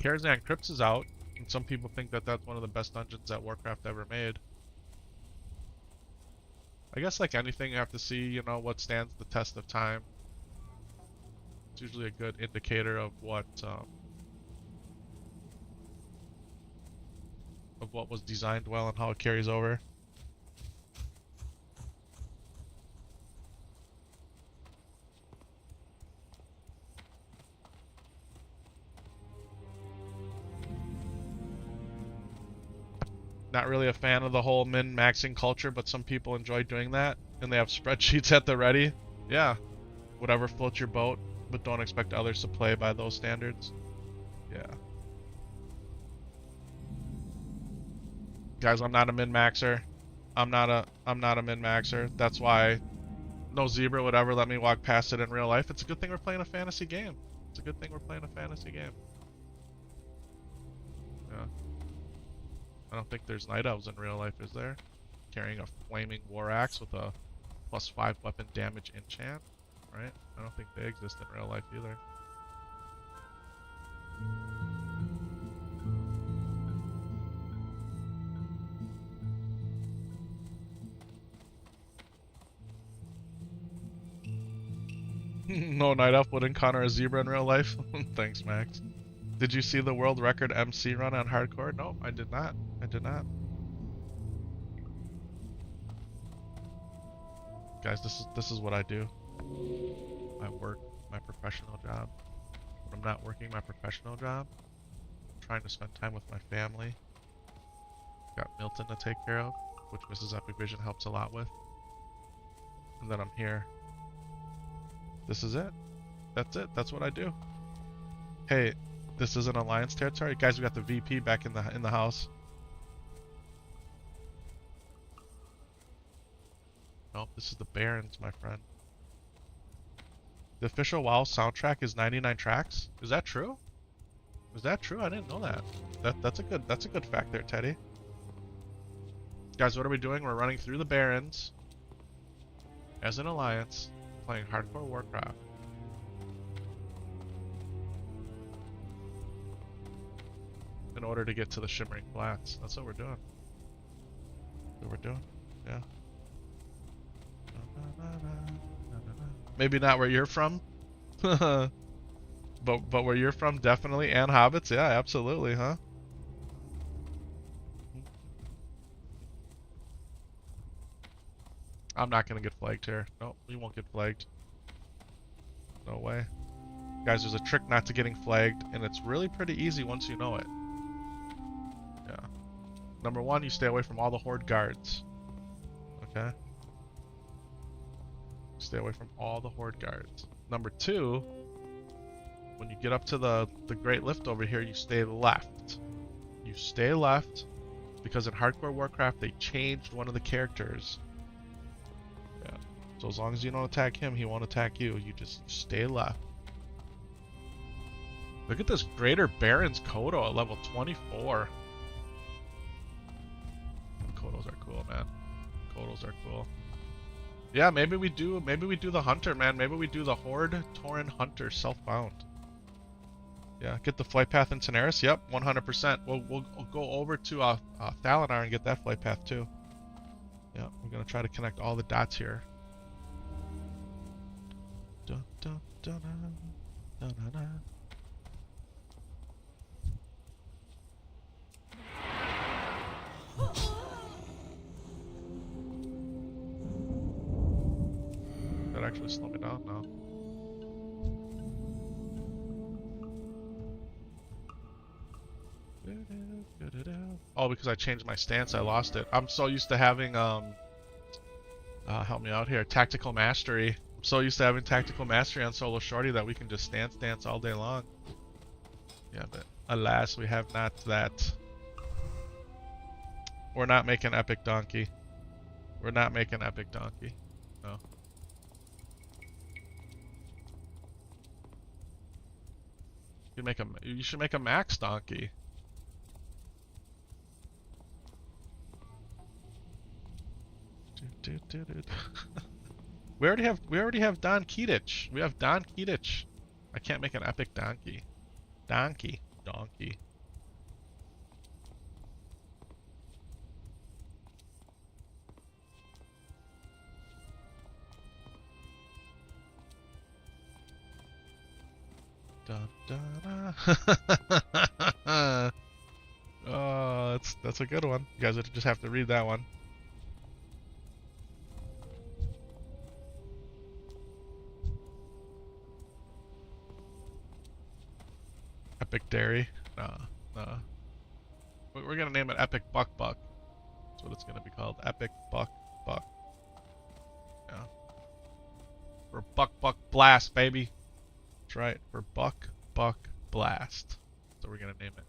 Karazhan Crypts is out. And some people think that that's one of the best dungeons that Warcraft ever made. I guess like anything, you have to see, you know, what stands the test of time. It's usually a good indicator of what was designed well and how it carries over. Not really a fan of the whole min-maxing culture, but some people enjoy doing that, and they have spreadsheets at the ready. Yeah, whatever floats your boat, but don't expect others to play by those standards. Yeah. Guys, I'm not a min-maxer. I'm not a min-maxer. That's why no zebra would ever let me walk past it in real life. It's a good thing we're playing a fantasy game. It's a good thing we're playing a fantasy game. Yeah. I don't think there's night elves in real life, is there? Carrying a flaming war axe with a +5 weapon damage enchant, right? I don't think they exist in real life either. No night elf would encounter a zebra in real life. Thanks, Max. Did you see the world record MC run on hardcore? No, I did not. I did not. Guys, this is what I do. I work my professional job. When I'm not working my professional job, I'm trying to spend time with my family. Got Milton to take care of, which Mrs. Epic Vision helps a lot with. And then I'm here. This is it. That's it. That's what I do. Hey, this is an alliance territory. Guys, we got the VP back in the house. Nope, this is the Barrens, my friend. The official WoW soundtrack is 99 tracks. Is that true? Is that true? I didn't know that. That's a good fact there, Teddy. Guys, what are we doing? We're running through the Barrens as an alliance, playing hardcore Warcraft. In order to get to the Shimmering Flats. That's what we're doing. That's what we're doing. Yeah. Maybe not where you're from. but where you're from, definitely. And hobbits, yeah, absolutely, huh? I'm not gonna get flagged here. No, we won't get flagged. No way. Guys, there's a trick not to getting flagged, and it's really pretty easy once you know it. Yeah. Number one, you stay away from all the horde guards. Okay? Stay away from all the horde guards. Number two, when you get up to the Great Lift over here, you stay left. You stay left, because in Hardcore Warcraft, they changed one of the characters. Yeah. So as long as you don't attack him, he won't attack you. You just stay left. Look at this Greater Baron's Kodo at level 24. Kodos are cool, man. Kodos are cool. Yeah, maybe we do the Hunter, man. Maybe we do the Horde Tauren Hunter self-bound. Yeah, get the flight path in Tenaris. Yep, 100%. We'll go over to Thalinar and get that flight path too. Yeah, we're gonna try to connect all the dots here. Dun, dun, dun, dun, dun, dun, dun. That actually slow me down now. Oh, because I changed my stance, I lost it. I'm so used to having help me out here, tactical mastery. I'm so used to having tactical mastery on Solo Shorty that we can just stance all day long. Yeah, but alas, we have not that. We're not making epic donkey. We're not making epic donkey. No. You should make a max donkey. We already have Don Keatich. We have Don Keatich. I can't make an epic donkey. Donkey. Oh, that's a good one. You guys just have to read that one. Epic Dairy? Nah. We're gonna name it Epic Buck. That's what it's gonna be called. Epic Buck. Yeah. For Buck Blast, baby. That's right. For Buck Blast. So we're gonna name it.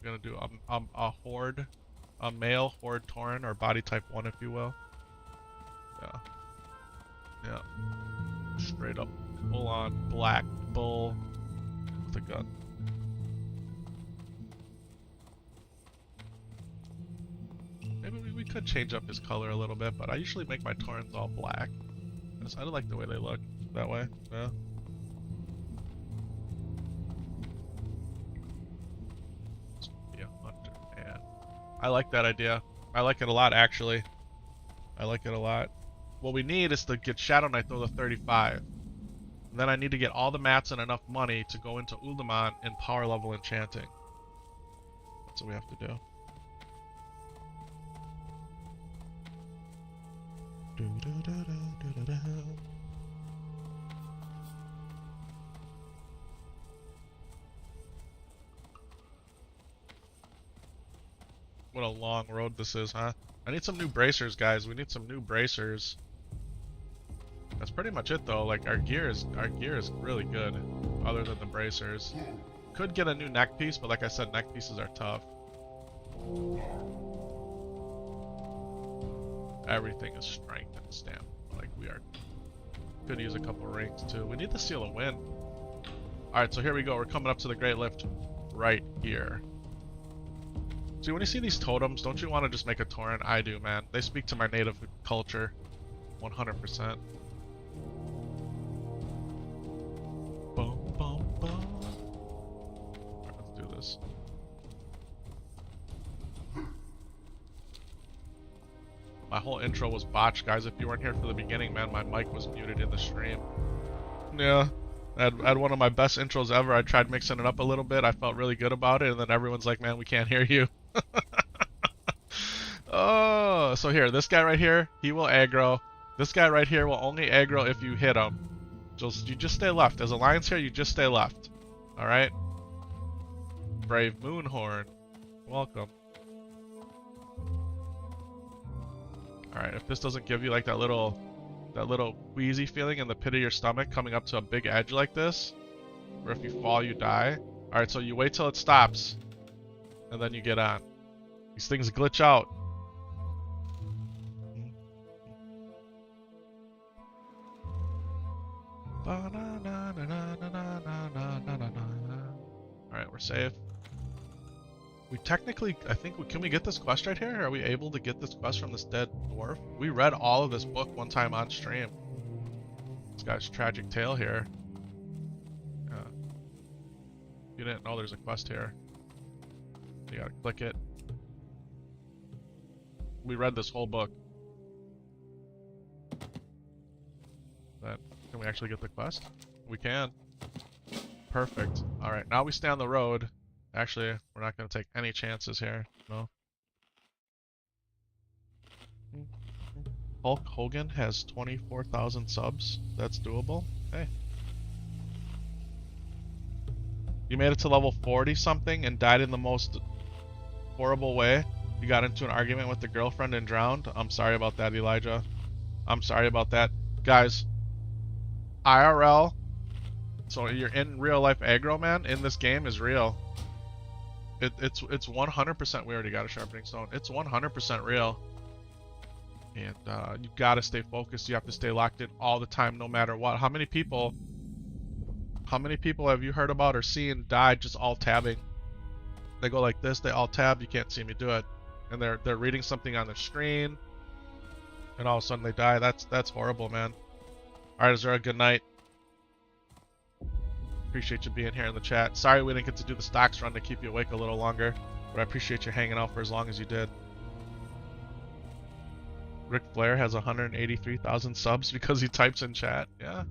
We're gonna do a horde, a male horde Tauren, or body type 1, if you will. Yeah. Yeah. Straight up, full on black bull with a gun. Maybe we could change up his color a little bit, but I usually make my Taurens all black. I don't like the way they look that way. Yeah. Be a hunter, man. I like that idea. I like it a lot, actually. I like it a lot. What we need is to get SHADOWNITE to the 35. And then I need to get all the mats and enough money to go into Uldaman and power level enchanting. That's what we have to do. What a long road this is, huh? I need some new bracers, guys. We need some new bracers. That's pretty much it, though. Like, our gear is really good, other than the bracers. Could get a new neck piece, but like I said, neck pieces are tough. Everything is strength and stamina. Like, we are. Could use a couple rings too. We need the Seal of Wind. Alright, so here we go. We're coming up to the Great Lift right here. See, when you see these totems, don't you want to just make a Tauren? I do, man. They speak to my native culture. 100%. Boom, boom, boom. Alright, let's do this. My whole intro was botched, guys. If you weren't here for the beginning, man, my mic was muted in the stream. Yeah. I had one of my best intros ever. I tried mixing it up a little bit. I felt really good about it, and then everyone's like, man, we can't hear you. Oh, so here, this guy right here, he will aggro. This guy right here will only aggro if you hit him. You just stay left. As Alliance here, you just stay left. Alright? Brave Moonhorn. Welcome. Alright, if this doesn't give you like that little queasy feeling in the pit of your stomach coming up to a big edge like this, or if you fall, you die. Alright, so you wait till it stops, and then you get on. These things glitch out. Alright, we're safe. We technically, I think, can we get this quest right here? Are we able to get this quest from this dead dwarf? We read all of this book one time on stream. This guy's tragic tale here. Yeah. You didn't know there's a quest here. You gotta click it. We read this whole book. Then, can we actually get the quest? We can. Perfect. Alright, now we stay on the road. Actually, we're not going to take any chances here. No. Hulk Hogan has 24,000 subs. That's doable. Hey. You made it to level 40 something and died in the most horrible way. You got into an argument with the girlfriend and drowned. I'm sorry about that, Elijah. I'm sorry about that. Guys, IRL, so you're in real life aggro, man, in this game is real. It's 100%. We already got a sharpening stone. It's 100% real, and you gotta stay focused. You have to stay locked in all the time, no matter what. How many people have you heard about or seen die just alt tabbing? They go like this. They alt tab. You can't see me do it, and they're reading something on their screen, and all of a sudden they die. That's horrible, man. All right, Azura, good night. Appreciate you being here in the chat. Sorry we didn't get to do the stocks run to keep you awake a little longer, but I appreciate you hanging out for as long as you did. Ric Flair has 183,000 subs because he types in chat. Yeah.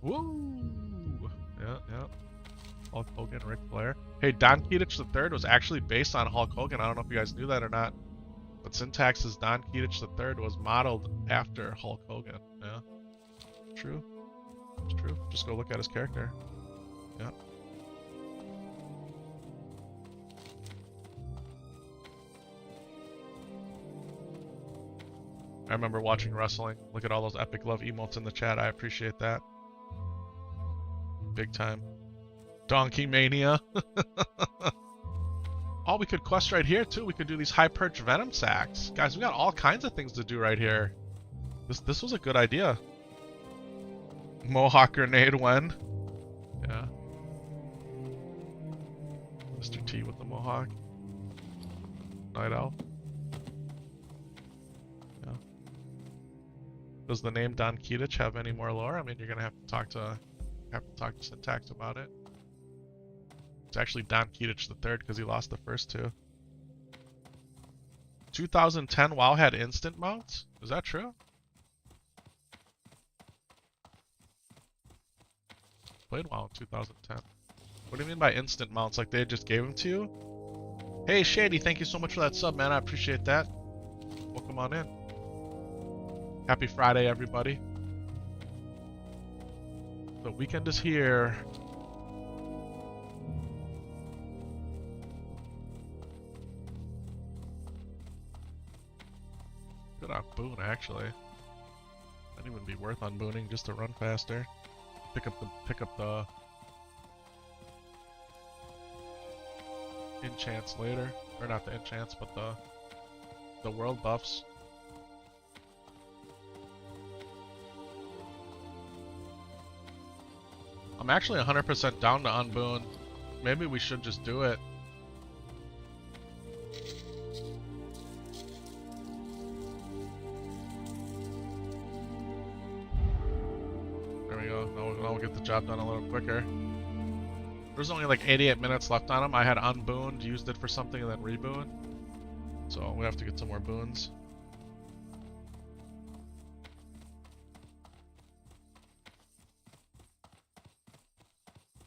Woo! Yeah, yeah. Hulk Hogan, Ric Flair. Hey, Don Keatich III was actually based on Hulk Hogan. I don't know if you guys knew that or not, but Syntax's Don Keatich III was modeled after Hulk Hogan. Yeah. True. It's true. Just go look at his character. Yeah. I remember watching wrestling. Look at all those epic love emotes in the chat. I appreciate that. Big time. Donkey Mania. Oh, we could quest right here too. We could do these high perch venom sacks. Guys, we got all kinds of things to do right here. This was a good idea. Mohawk grenade when? Yeah. Mr. T with the Mohawk. Night Owl. Yeah. Does the name Don Keatich have any more lore? I mean, you're gonna have to talk to Syntax about it. It's actually Don Keatich III because he lost the first two. 2010 WoW had instant mounts? Is that true? Played WoW in 2010. What do you mean by instant mounts? Like they just gave them to you? Hey Shady, thank you so much for that sub, man. I appreciate that. Welcome on in. Happy Friday, everybody. The weekend is here. Good on Boon, actually. That'd even be worth unbooning just to run faster. Pick up the enchants later, or not the enchants, but the world buffs. I'm actually 100% down to unboon. Maybe we should just do it. There we go. Now we'll get the job done a little quicker. There's only like 88 minutes left on them. I had unbooned, used it for something, and then rebooned. So we have to get some more boons.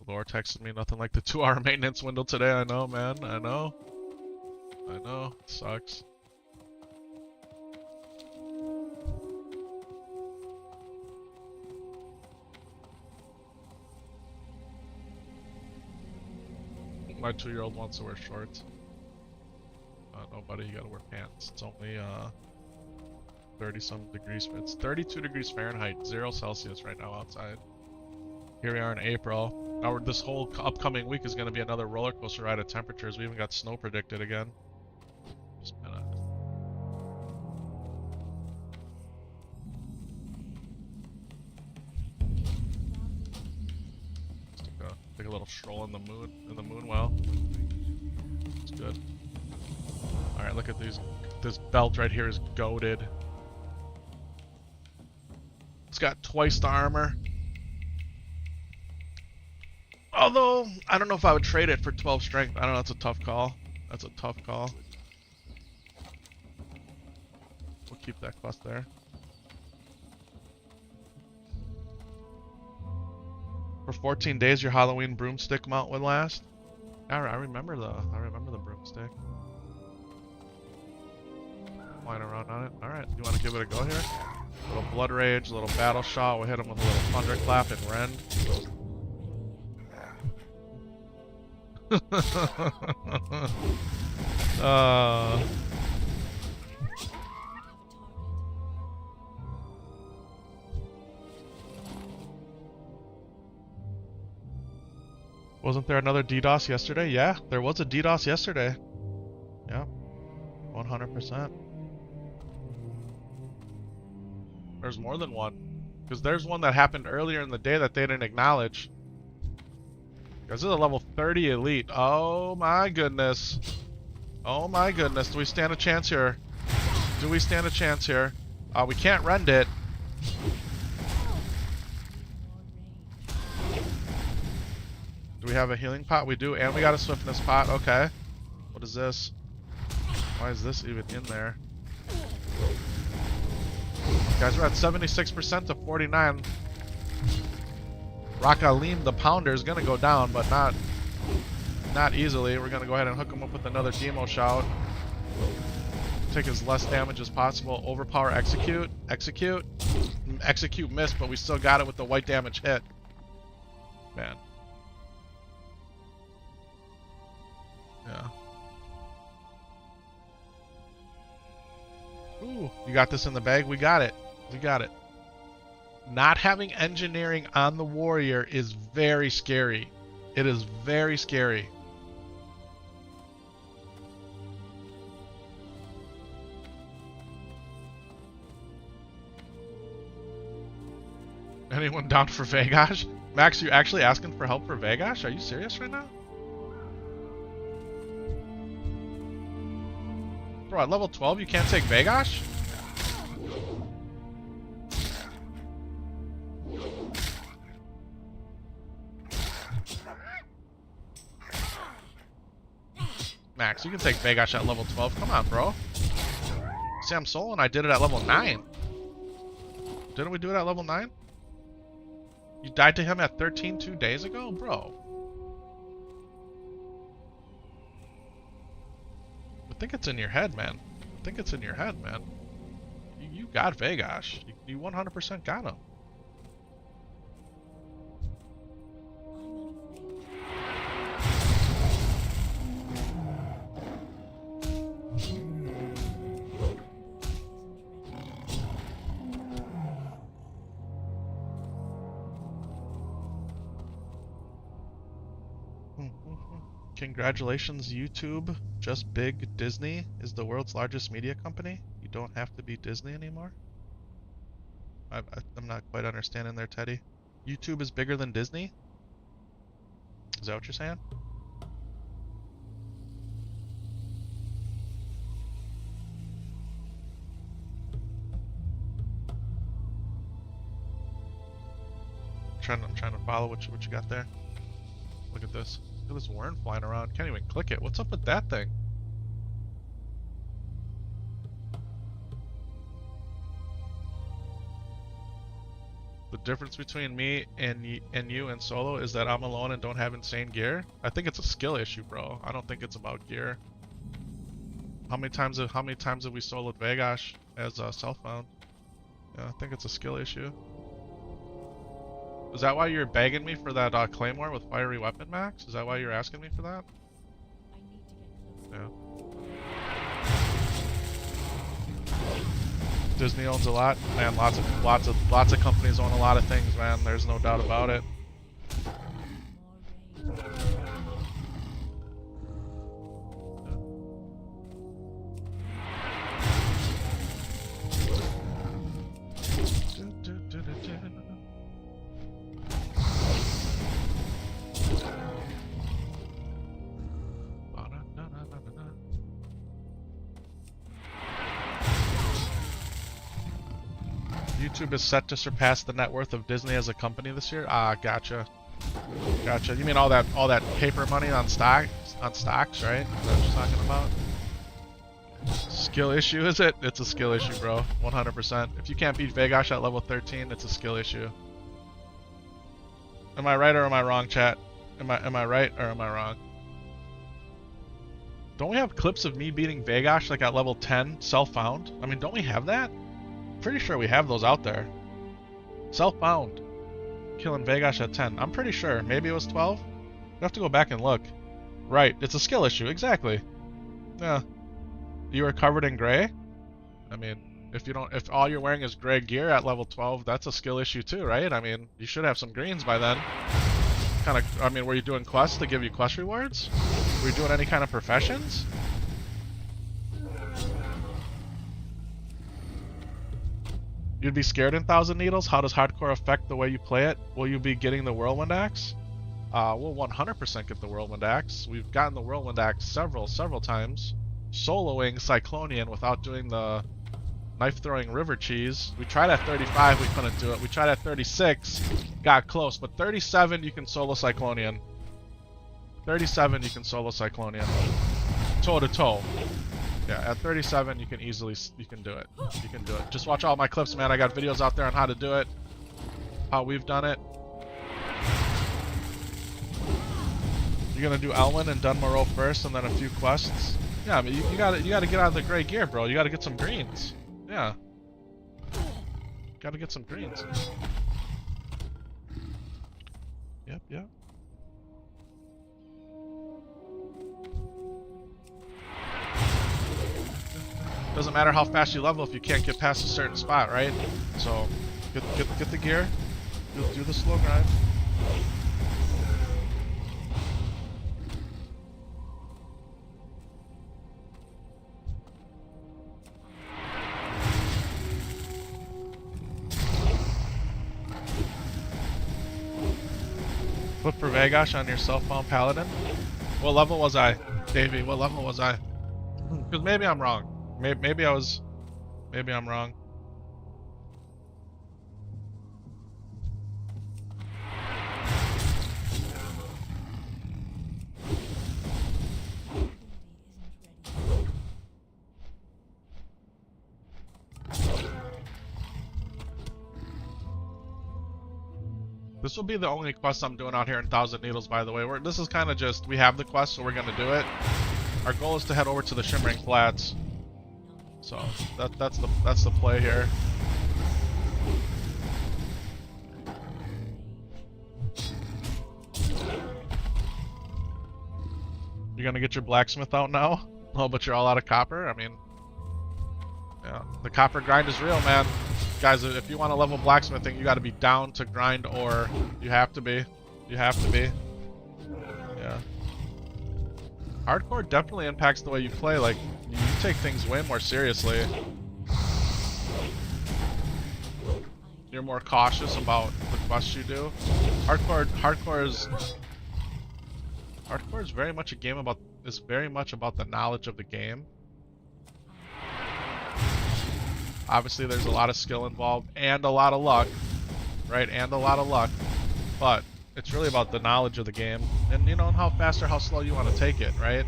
Lore texted me nothing like the 2-hour maintenance window today. I know, man. I know. I know. It sucks. My 2-year-old wants to wear shorts. No, buddy, you gotta wear pants. It's only 30-some degrees. It's 32 degrees Fahrenheit, 0 Celsius right now outside. Here we are in April. Now this whole upcoming week is going to be another roller coaster ride of temperatures. We even got snow predicted again. Just a minute. Take a little stroll in the moon well. It's good. All right, look at these. This belt right here is goated. It's got twice the armor. Although, I don't know if I would trade it for 12 strength. I don't know, that's a tough call. That's a tough call. We'll keep that quest there. For 14 days, your Halloween broomstick mount would last. I remember the broomstick. Flying around on it. Alright, you want to give it a go here? A little Blood Rage, a little Battle Shot. We'll hit him with a little Thunderclap and Rend. Wasn't there another DDoS yesterday? Yeah, there was a DDoS yesterday. Yeah, 100%. There's more than one. Because there's one that happened earlier in the day that they didn't acknowledge. This is a level 30 elite. Oh my goodness. Oh my goodness. Do we stand a chance here? Do we stand a chance here? We can't rend it. Do we have a healing pot? We do, and we got a swiftness pot. Okay. What is this? Why is this even in there? Guys, we're at 76% to 49. Rakalim, the pounder, is gonna go down, but not easily. We're gonna go ahead and hook him up with another demo shout. Take as less damage as possible. Overpower, execute, miss, but we still got it with the white damage hit. Man. Yeah. Ooh, you got this in the bag? We got it. We got it. Not having engineering on the warrior is very scary. It is very scary. Anyone down for Vegash? Max, you actually asking for help for Vegash? Are you serious right now? Bro, at level 12 you can't take Vegash? Max, you can take Vegash at level 12. Come on, bro. Sam Solo and I did it at level 9. Didn't we do it at level 9? You died to him at 13 2 days ago? Bro. I think it's in your head, man. I think it's in your head, man. You got Vegash. You 100% got him. Congratulations, YouTube. Just Big Disney is the world's largest media company. You don't have to be Disney anymore. I'm not quite understanding there, Teddy. YouTube is bigger than Disney? Is that what you're saying? I'm trying to follow what you got there. Look at this. Look at this worm flying around. Can't even click it. What's up with that thing? The difference between me and you in solo is that I'm alone and don't have insane gear. I think it's a skill issue, bro. I don't think it's about gear. How many times have we soloed Vegash as self-found? Yeah, I think it's a skill issue. Is that why you're begging me for that claymore with fiery weapon, Max? Is that why you're asking me for that? Yeah. Disney owns a lot, man. Lots of companies own a lot of things, man. There's no doubt about it. YouTube is set to surpass the net worth of Disney as a company this year. Ah, gotcha. Gotcha. You mean all that paper money on stocks, right? Is that what you're talking about? Skill issue, is it? It's a skill issue, bro. 100%. If you can't beat Vegash at level 13, it's a skill issue. Am I right or am I wrong, chat? Am I right or am I wrong? Don't we have clips of me beating Vegash like at level 10 self-found? I mean, don't we have that? Pretty sure we have those out there. Self-found. Killing Vegash at 10. I'm pretty sure. Maybe it was 12? We have to go back and look. Right, it's a skill issue. Exactly. Yeah. You were covered in gray? I mean, if all you're wearing is gray gear at level 12, that's a skill issue too, right? I mean, you should have some greens by then. I mean, were you doing quests to give you quest rewards? Were you doing any kind of professions? You'd be scared in Thousand Needles? How does hardcore affect the way you play it? Will you be getting the Whirlwind Axe? We'll 100% get the Whirlwind Axe. We've gotten the Whirlwind Axe several times. Soloing Cyclonian without doing the knife-throwing river cheese. We tried at 35, we couldn't do it. We tried at 36, got close. But 37, you can solo Cyclonian. 37, you can solo Cyclonian. Toe-to-toe. Yeah, at 37, you can do it. You can do it. Just watch all my clips, man. I got videos out there on how to do it, how we've done it. You're gonna do Elwyn and Dunmore first, and then a few quests. Yeah, I mean, you gotta get out of the gray gear, bro. You gotta get some greens. Yeah, gotta get some greens. Yep. Doesn't matter how fast you level if you can't get past a certain spot, right? So, get the gear, do the slow grind. Flip for Vegash on your self-found paladin. What level was I, Davey? What level was I? Because maybe I'm wrong. Maybe I'm wrong. This will be the only quest I'm doing out here in Thousand Needles, by the way. This is kind of just, we have the quest, so we're going to do it. Our goal is to head over to the Shimmering Flats. So that's the play here. You're gonna get your blacksmith out now? Oh, but you're all out of copper? I mean, yeah, the copper grind is real, man. Guys, if you want to level blacksmithing, you gotta be down to grind ore. You have to be. You have to be. Yeah. Hardcore definitely impacts the way you play. Like, you take things way more seriously. You're more cautious about the quests you do. Hardcore is very much a game about the knowledge of the game. Obviously, there's a lot of skill involved and a lot of luck, right? And a lot of luck, but it's really about the knowledge of the game and, you know, how fast or how slow you want to take it, right?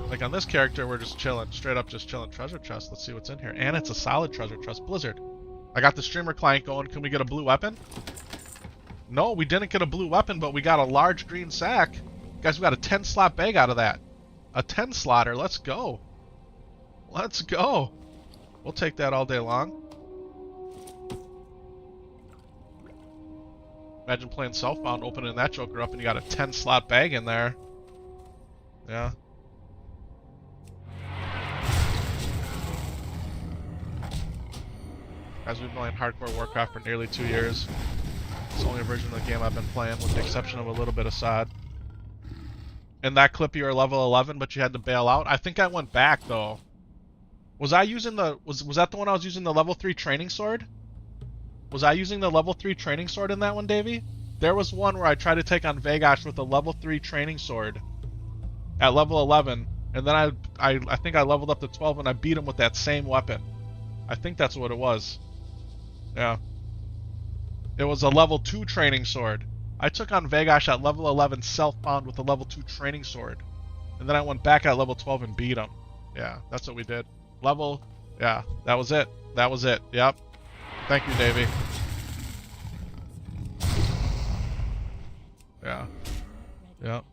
Like on this character, we're just chilling, straight up just chilling. Treasure chest. Let's see what's in here. And it's a solid treasure chest. Blizzard. I got the streamer client going. Can we get a blue weapon? No, we didn't get a blue weapon, but we got a large green sack. Guys, we got a 10 slot bag out of that. A 10 slotter. Let's go. Let's go. We'll take that all day long. Imagine playing Selfbound, opening that joker up, and you got a 10 slot bag in there. Yeah. Guys, we've been playing hardcore Warcraft for nearly 2 years. It's the only version of the game I've been playing, with the exception of a little bit of SOD. In that clip, you were level 11, but you had to bail out. I think I went back, though. Was I using the... Was that the one I was using the level 3 training sword? Was I using the level 3 training sword in that one, Davey? There was one where I tried to take on Vegash with a level 3 training sword at level 11, and then I think I leveled up to 12 and I beat him with that same weapon. I think that's what it was. Yeah. It was a level 2 training sword. I took on Vegash at level 11 self-bound with a level 2 training sword. And then I went back at level 12 and beat him. Yeah, that's what we did. Level... Yeah, that was it. That was it. Yep. Thank you, Davey. Yeah. Yep.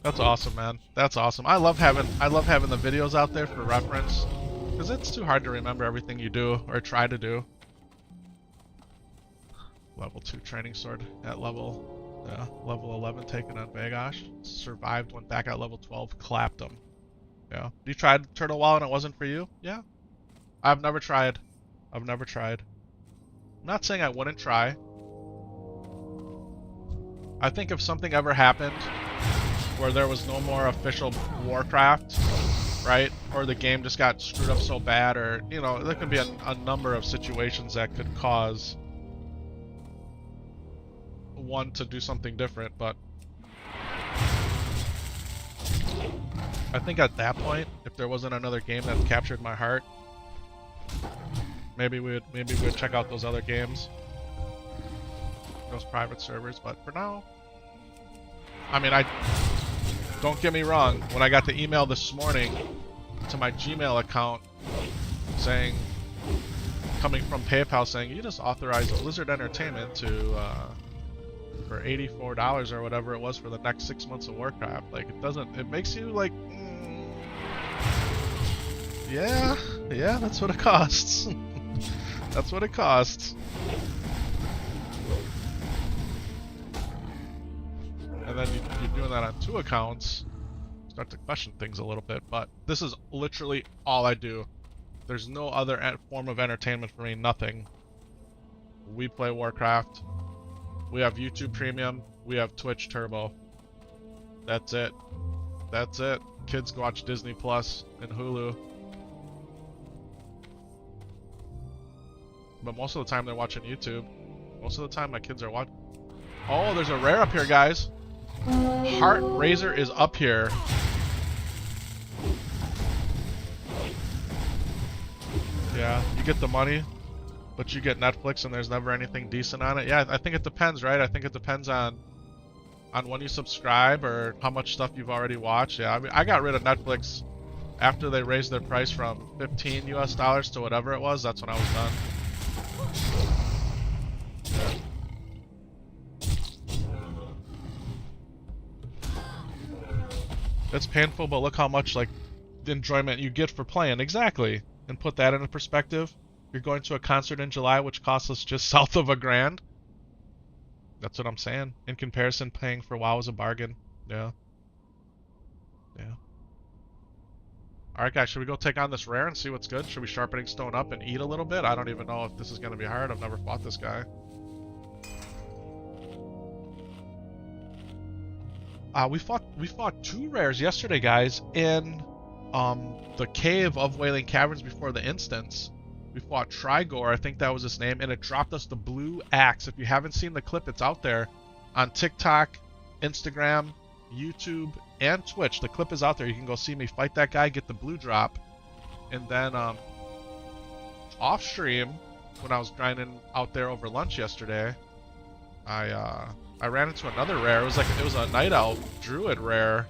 That's awesome, man. That's awesome. I love having the videos out there for reference, because it's too hard to remember everything you do or try to do. Level 2 training sword at level 11, taking on Vegash. Survived, went back at level 12, clapped him. Yeah. You tried Turtle Wall and it wasn't for you? Yeah. I've never tried. I've never tried. I'm not saying I wouldn't try. I think if something ever happened where there was no more official Warcraft, right? Or the game just got screwed up so bad, or, you know, there could be a number of situations that could cause one to do something different, but I think at that point, if there wasn't another game that captured my heart, maybe we'd check out those other games, those private servers. But for now, I mean, don't get me wrong. When I got the email this morning to my Gmail account saying, coming from PayPal, saying you just authorized Blizzard Entertainment to for $84 or whatever it was for the next 6 months of Warcraft, like, it makes you like, yeah, that's what it costs. That's what it costs. And then you're doing that on 2 accounts, start to question things a little bit. But this is literally all I do. There's no other form of entertainment for me, nothing. We play Warcraft. We have YouTube Premium. We have Twitch Turbo. That's it. That's it. Kids watch Disney Plus and Hulu. But most of the time they're watching YouTube. Most of the time my kids are watching... Oh, there's a rare up here, guys. Heart Razor is up here. Yeah, you get the money, but you get Netflix and there's never anything decent on it. Yeah, I think it depends, right? I think it depends on when you subscribe or how much stuff you've already watched. Yeah, I mean, I got rid of Netflix after they raised their price from $15 US to whatever it was. That's when I was done. Yeah. It's painful, but look how much, like, enjoyment you get for playing. Exactly. And put that into perspective. You're going to a concert in July, which costs us just south of $1,000. That's what I'm saying. In comparison, paying for WoW is a bargain. Yeah. Yeah. Alright, guys, should we go take on this rare and see what's good? Should we sharpening stone up and eat a little bit? I don't even know if this is going to be hard. I've never fought this guy. We fought 2 rares yesterday, guys, in the cave of Wailing Caverns before the instance. We fought Trigor, I think that was his name, and it dropped us the blue axe. If you haven't seen the clip, it's out there on TikTok, Instagram, YouTube, and Twitch. The clip is out there. You can go see me fight that guy, get the blue drop. And then off stream, when I was grinding out there over lunch yesterday, I ran into another rare. It was a Night Elf Druid rare.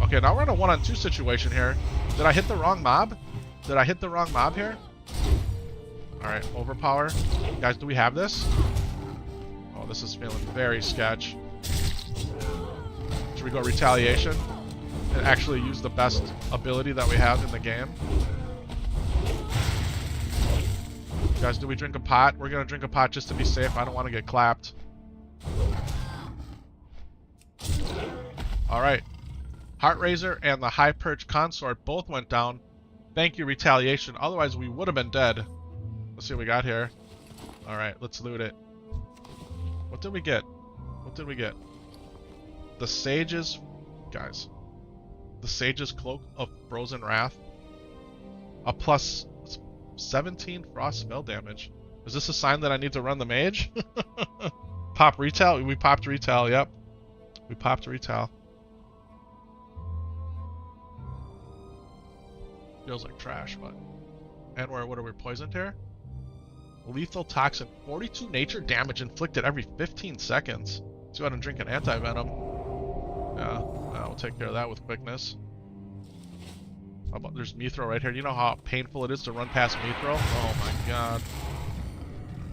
Okay, now we're in a 1-on-2 situation here. Did I hit the wrong mob? Did I hit the wrong mob here? Alright, overpower. Guys, do we have this? Oh, this is feeling very sketch. Should we go retaliation? And actually use the best ability that we have in the game? Guys, do we drink a pot? We're gonna drink a pot just to be safe. I don't want to get clapped. Alright. Heart Razor and the High Perch Consort both went down. Thank you, retaliation. Otherwise, we would have been dead. Let's see what we got here. Alright, let's loot it. What did we get? What did we get? The Sage's... Guys. The Sage's Cloak of Frozen Wrath. A plus 17 frost spell damage. Is this a sign that I need to run the mage? Pop retail? We popped retail, yep. We popped retail. Feels like trash, but... And what are we poisoned here? Lethal toxin. 42 nature damage inflicted every 15 seconds. Let's go ahead and drink an anti-venom. Yeah, we'll take care of that with quickness. How about, there's Mithro right here. You know how painful it is to run past Mithro? Oh my god.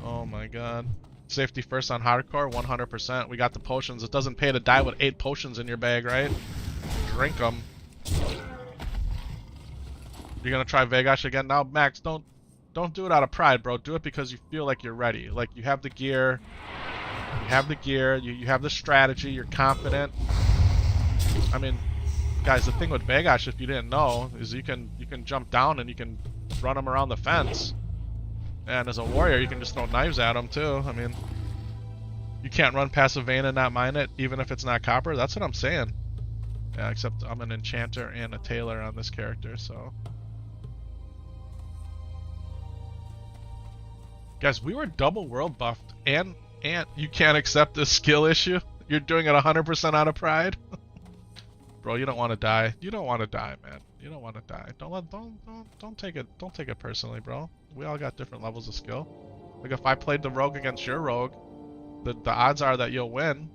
Oh my god. Safety first on hardcore, 100%. We got the potions. It doesn't pay to die with 8 potions in your bag, right? Drink them. You're gonna try Vegash again? Now, Max, don't do it out of pride, bro. Do it because you feel like you're ready. Like, you have the gear. You have the gear. You have the strategy. You're confident. I mean, guys, the thing with Vegash, if you didn't know, is you can jump down and you can run them around the fence. And as a warrior, you can just throw knives at them, too. I mean, you can't run past a vein and not mine it, even if it's not copper. That's what I'm saying. Yeah, except I'm an enchanter and a tailor on this character, so... Guys, we were double world buffed, and you can't accept this skill issue? You're doing it 100% out of pride? Bro, you don't want to die. You don't want to die, man. You don't want to die. Don't take it personally, bro. We all got different levels of skill. Like, if I played the rogue against your rogue, the odds are that you'll win.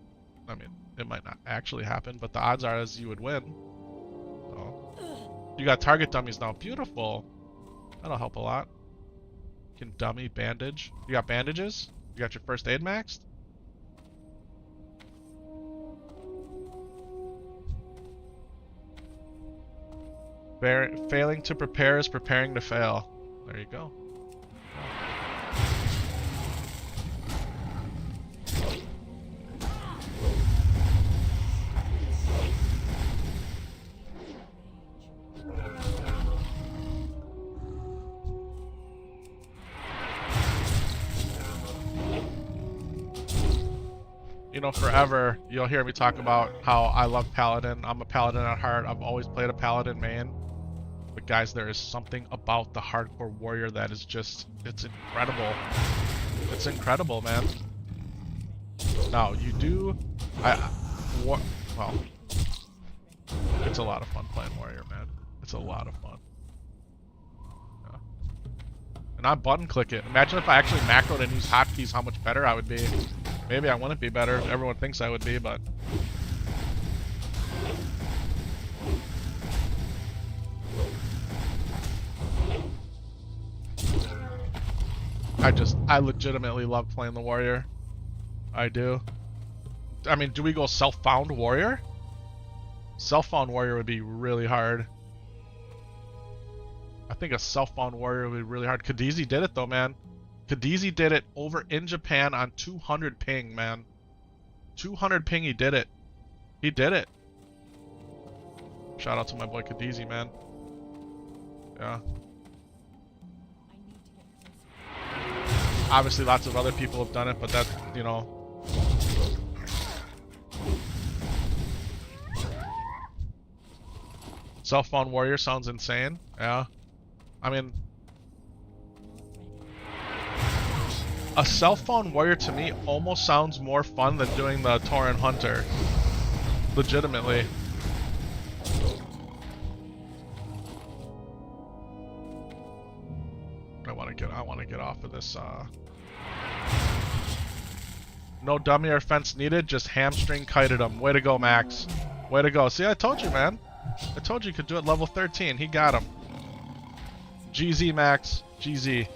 I mean, it might not actually happen, but the odds are as you would win. So, you got target dummies now. Beautiful. That'll help a lot. You can dummy, bandage. You got bandages? You got your first aid maxed? Failing to prepare is preparing to fail. There you go. You know, forever, you'll hear me talk about how I love Paladin. I'm a Paladin at heart. I've always played a Paladin main. But guys, there is something about the hardcore warrior that is just, it's incredible. It's incredible, man. Now, you do, well, it's a lot of fun playing warrior, man. It's a lot of fun. Yeah. And I button click it. Imagine if I actually macroed and used hotkeys, how much better I would be. Maybe I wouldn't be better. Everyone thinks I would be, but... I legitimately love playing the warrior. I do. I mean, do we go self-found warrior? Self-found warrior would be really hard. I think a self-found warrior would be really hard. Kha'Zix did it though, man. Kha'Zix did it over in Japan on 200 ping, man. 200 ping, he did it. He did it. Shout out to my boy Kha'Zix, man. Yeah. Obviously, lots of other people have done it, but that, you know. Self-found warrior sounds insane. Yeah. I mean, a self-found warrior to me almost sounds more fun than doing the Tauren Hunter. Legitimately. I want to get off of this. No dummy or fence needed. Just hamstring kited him. Way to go, Max. Way to go. See, I told you, man. I told you could do it level 13. He got him. GZ, Max. GZ.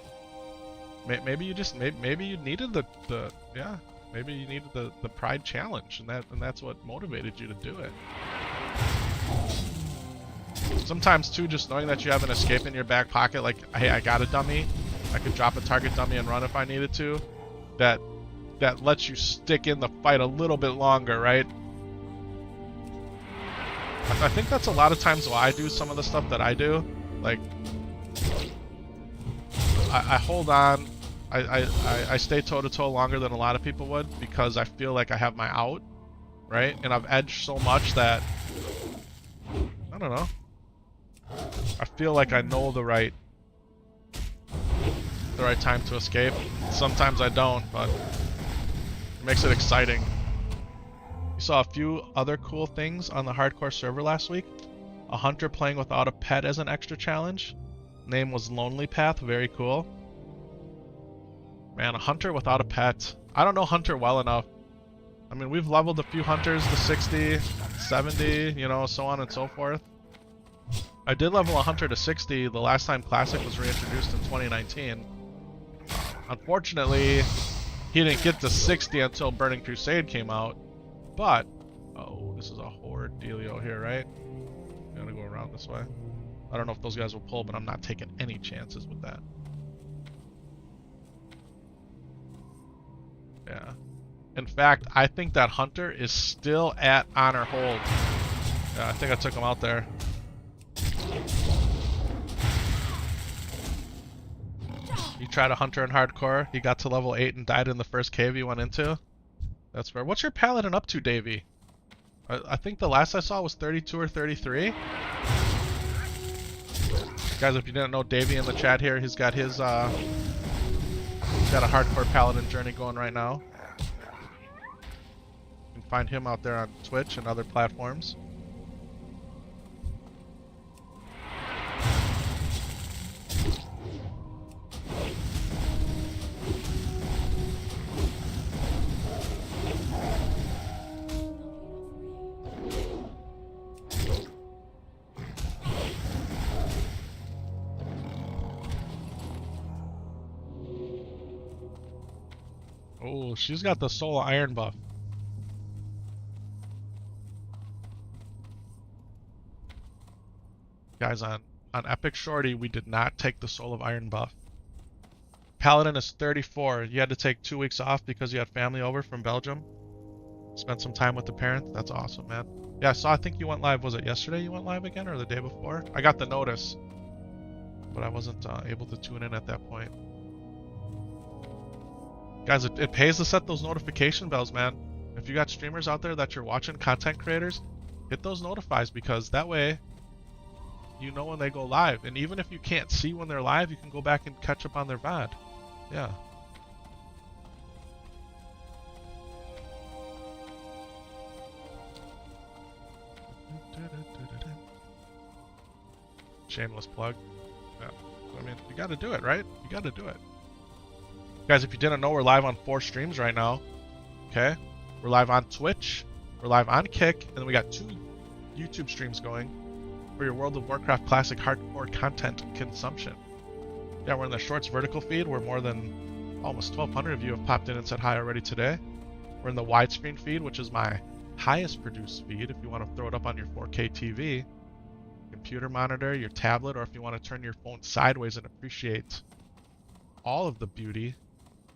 Maybe you just maybe you needed the yeah, maybe you needed the pride challenge, and that's what motivated you to do it. Sometimes too, just knowing that you have an escape in your back pocket, like, hey, I got a dummy, I could drop a target dummy and run if I needed to, that lets you stick in the fight a little bit longer, right? I think that's a lot of times why I do some of the stuff that I do. Like, I hold on, I stay toe-to-toe longer than a lot of people would, because I feel like I have my out, right? And I've edged so much that, I don't know, I feel like I know the right time to escape. Sometimes I don't, but it makes it exciting. You saw a few other cool things on the hardcore server last week. A hunter playing without a pet as an extra challenge. Name was Lonely Path, very cool. Man, a hunter without a pet. I don't know hunter well enough. I mean, we've leveled a few hunters to 60, 70, you know, so on and so forth. I did level a hunter to 60 the last time Classic was reintroduced in 2019. Unfortunately, he didn't get to 60 until Burning Crusade came out. But, oh, this is a horde dealio here, right? I'm gonna go around this way. I don't know if those guys will pull, but I'm not taking any chances with that. Yeah. In fact, I think that hunter is still at honor hold. Yeah, I think I took him out there. He tried a hunter in hardcore. He got to level 8 and died in the first cave he went into. That's fair. What's your paladin up to, Davey? I think the last I saw was 32 or 33. Guys, if you didn't know, Davey in the chat here, he's got his he's got a hardcore paladin journey going right now. You can find him out there on Twitch and other platforms. Oh, she's got the Soul of Iron buff. Guys, on EPICSHORTY, we did not take the Soul of Iron buff. Paladin is 34. You had to take 2 weeks off because you had family over from Belgium. Spent some time with the parents. That's awesome, man. Yeah, so I think you went live. Was it yesterday you went live again, or the day before? I got the notice, but I wasn't able to tune in at that point. Guys, it pays to set those notification bells, man. If you got streamers out there that you're watching, content creators, hit those notifies, because that way you know when they go live. And even if you can't see when they're live, you can go back and catch up on their VOD. Yeah. Shameless plug. Yeah. I mean, you gotta do it, right? You gotta do it. Guys, if you didn't know, we're live on 4 streams right now. Okay? We're live on Twitch, we're live on Kick, and then we got 2 YouTube streams going for your World of Warcraft Classic hardcore content consumption. Yeah, we're in the Shorts vertical feed, where more than almost 1,200 of you have popped in and said hi already today. We're in the widescreen feed, which is my highest produced feed if you want to throw it up on your 4K TV, computer monitor, your tablet, or if you want to turn your phone sideways and appreciate all of the beauty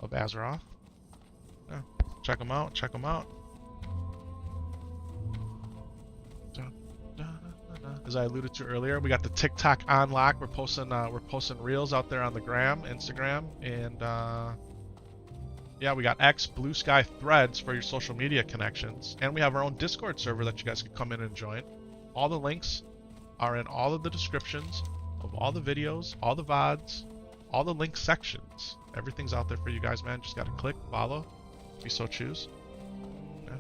of Azeroth. Yeah, check them out, check them out. As I alluded to earlier, we got the TikTok on lock. We're posting reels out there on the gram, Instagram, and yeah, we got X, Blue Sky, Threads for your social media connections, and we have our own Discord server that you guys can come in and join. All the links are in all of the descriptions of all the videos, all the VODs, all the link sections. Everything's out there for you guys, man. Just gotta click, follow, if you so choose. Yeah.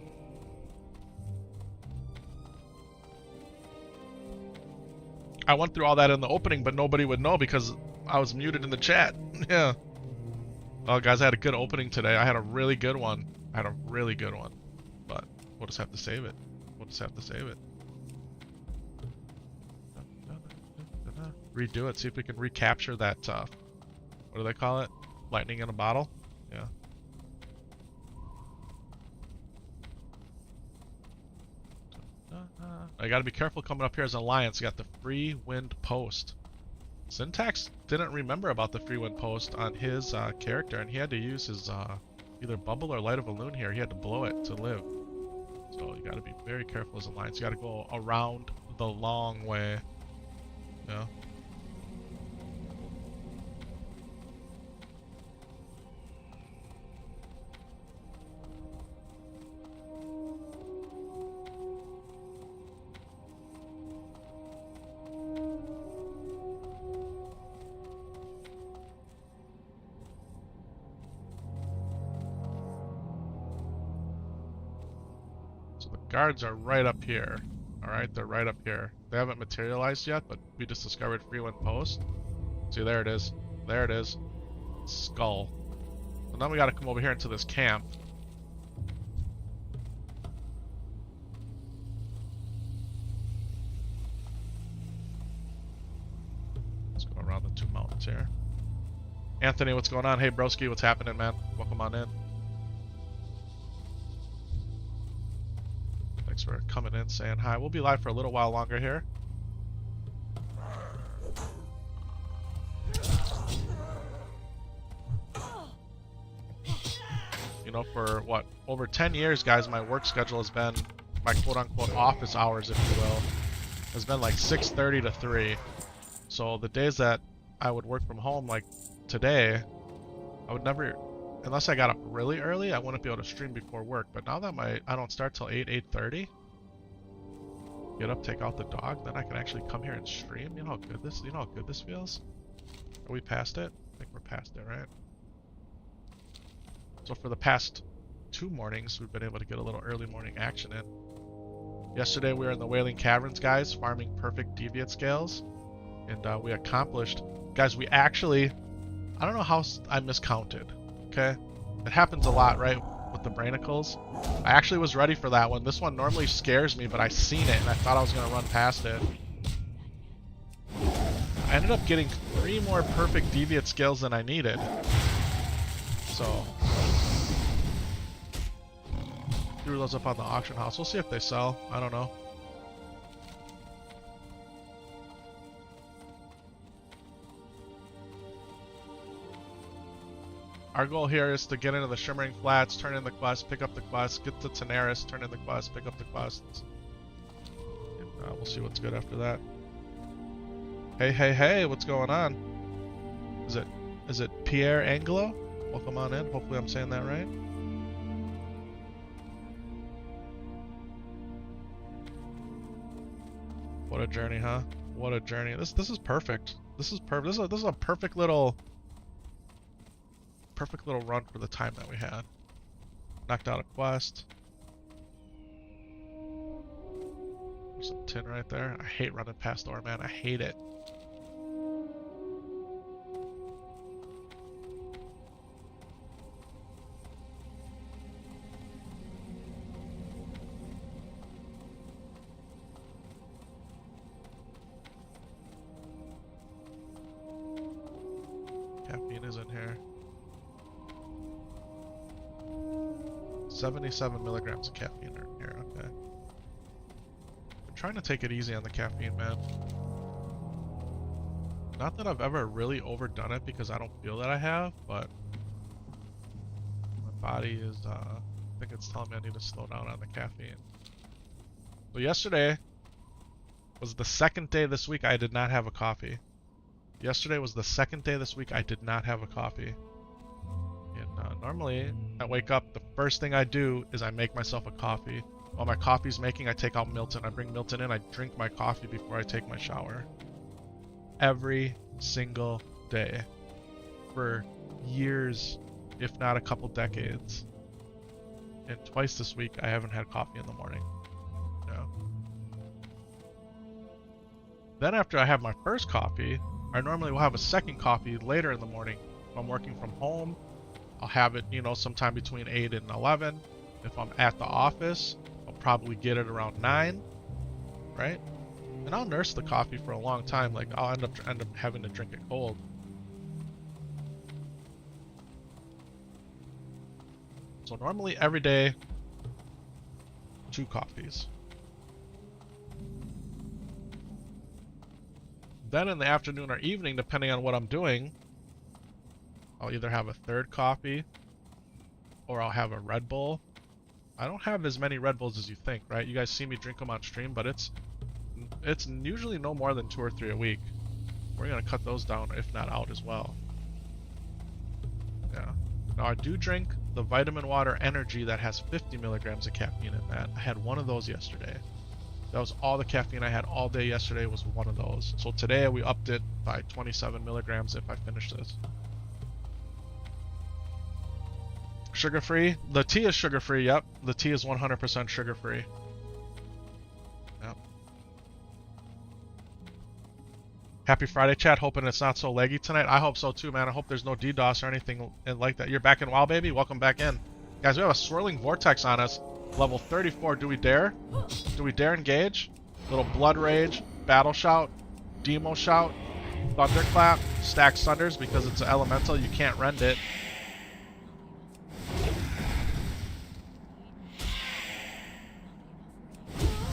I went through all that in the opening, but nobody would know because I was muted in the chat. Yeah. Oh, guys, I had a good opening today. I had a really good one. But we'll just have to save it. Redo it. See if we can recapture that, what do they call it? Lightning in a bottle? Yeah. I gotta be careful coming up here as an alliance. You got the free wind post. Syntax didn't remember about the free wind post on his character, and he had to use his either bubble or light of a loon here. He had to blow it to live. So you gotta be very careful as an alliance. You gotta go around the long way. Yeah. Guards are right up here. Alright, they're right up here. They haven't materialized yet, but we just discovered free wind post. See, there it is. There it is. Skull. So now we gotta come over here into this camp. Let's go around the two mountains here. Anthony, what's going on? Hey, broski, what's happening, man? Welcome on in. Thanks for coming in, saying hi. We'll be live for a little while longer here. You know, for what, over 10 years, guys, my work schedule has been, my quote-unquote office hours, if you will, has been like 6:30 to 3. So the days that I would work from home, like today, I would never, unless I got up really early, I wouldn't be able to stream before work. But now that I don't start till 8:30, get up, take out the dog, then I can actually come here and stream. You know how good this feels? Are we past it? I think we're past it, right? So for the past 2 mornings, we've been able to get a little early morning action in. Yesterday we were in the Wailing Caverns, guys, farming perfect deviate scales, and we accomplished, guys, we actually, I don't know how I miscounted. Okay, it happens a lot, right, with the Brainicles. I actually was ready for that one. This one normally scares me, but I seen it and I thought I was gonna run past it. I ended up getting 3 more perfect deviate scales than I needed. So threw those up on the auction house. We'll see if they sell. I don't know. Our goal here is to get into the Shimmering Flats, turn in the quest, pick up the quest, get to Tenaris, turn in the quest, pick up the quests. And we'll see what's good after that. Hey, hey, hey, what's going on? Is it Pierre Angelo? Welcome on in. Hopefully I'm saying that right. What a journey, huh? What a journey. This is perfect. This is perfect. This is a perfect little run for the time that we had. Knocked out a quest. There's some tin right there. I hate running past ore, man. I hate it. Caffeine is in here. 77 milligrams of caffeine are in here, okay. I'm trying to take it easy on the caffeine, man. Not that I've ever really overdone it because I don't feel that I have, but my body is, I think it's telling me I need to slow down on the caffeine. So yesterday was the second day this week I did not have a coffee. Yesterday was the second day this week I did not have a coffee. And normally, I wake up, the first thing I do is I make myself a coffee. While my coffee's making, I take out Milton. I bring Milton in, I drink my coffee before I take my shower. Every single day. For years, if not a couple decades. And twice this week, I haven't had coffee in the morning. No. Then after I have my first coffee, I normally will have a second coffee later in the morning. If I'm working from home, I'll have it, you know, sometime between 8 and 11. If I'm at the office, I'll probably get it around 9, right? And I'll nurse the coffee for a long time. Like, I'll end up having to drink it cold. So normally every day, 2 coffees. Then in the afternoon or evening, depending on what I'm doing, I'll either have a 3rd coffee or I'll have a Red Bull. I don't have as many Red Bulls as you think, right? You guys see me drink them on stream, but it's usually no more than 2 or 3 a week. We're gonna cut those down, if not out as well. Yeah. Now I do drink the vitamin water energy that has 50 milligrams of caffeine in that. I had one of those yesterday. That was all the caffeine I had all day yesterday was one of those. So today we upped it by 27 milligrams if I finish this. Sugar-free? The tea is sugar-free, yep. The tea is 100% sugar-free. Yep. Happy Friday, chat. Hoping it's not so laggy tonight. I hope so too, man. I hope there's no DDoS or anything like that. You're back in WoW, baby? Welcome back in. Guys, we have a swirling vortex on us. Level 34. Do we dare? Do we dare engage? Little Blood Rage, Battle Shout, Demo Shout, Thunderclap, Stack Thunders because it's an elemental. You can't rend it.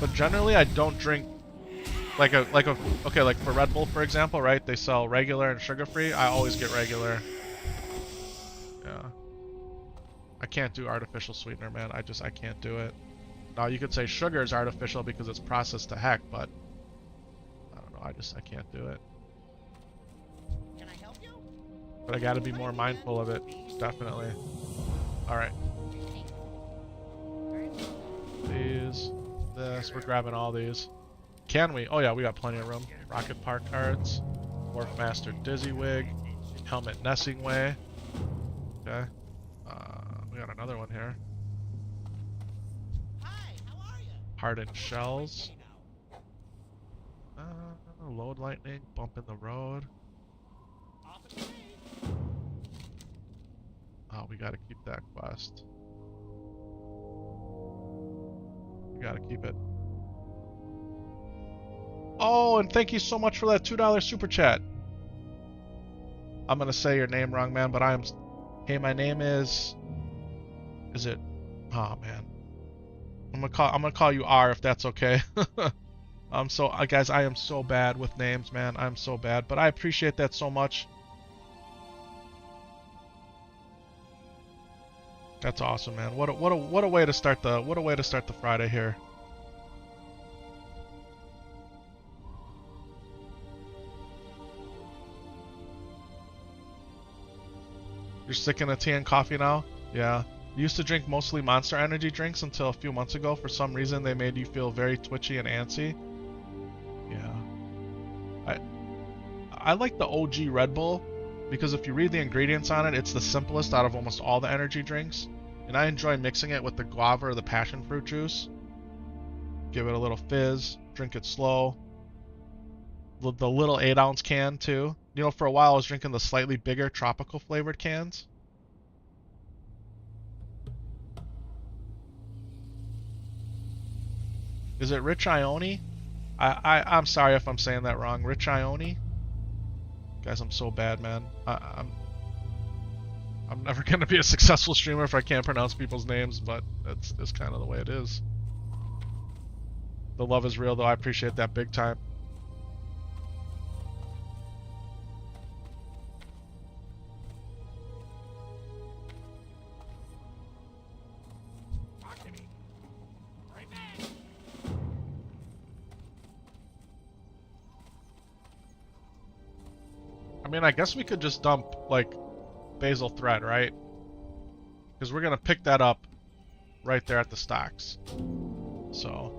But generally, I don't drink like for Red Bull, for example, right? They sell regular and sugar-free. I always get regular. Yeah. I can't do artificial sweetener, man. I can't do it. Now, you could say sugar is artificial because it's processed to heck, but I don't know. I can't do it. Can I help you? But I gotta be more mindful of it, definitely. Alright. These. This, we're grabbing all these. Can we? Oh yeah, we got plenty of room. Rocket Park cards, Morphmaster Dizzywig, Helmet Nessingway. Okay. We got another one here. Hi, how are you? Hardened Shells. Load Lightning, Bump in the Road. Oh, we gotta keep that quest. Gotta keep it. Oh, and thank you so much for that $2 super chat. I'm gonna say your name wrong, man, but hey, my name is it? Oh man, I'm gonna call you R if that's okay. Guys, I am so bad with names, man. I'm so bad, but I appreciate that so much. That's awesome, man. What a way to start the Friday here. You're sticking to tea and coffee now? Yeah. Used to drink mostly Monster Energy drinks until a few months ago. For some reason, they made you feel very twitchy and antsy. Yeah. I like the OG Red Bull because if you read the ingredients on it, it's the simplest out of almost all the energy drinks. And I enjoy mixing it with the guava or the passion fruit juice. Give it a little fizz, drink it slow. The little 8-ounce can too. You know, for a while I was drinking the slightly bigger tropical flavored cans. Is it Rich Ione? I'm sorry if I'm saying that wrong. Rich Ione? Guys, I'm so bad, man. I'm never gonna be a successful streamer if I can't pronounce people's names, but that's kind of the way it is. The love is real, though. I appreciate that big time. I mean, I guess we could just dump, like, Basil Thread, right? Because we're going to pick that up right there at the stocks. So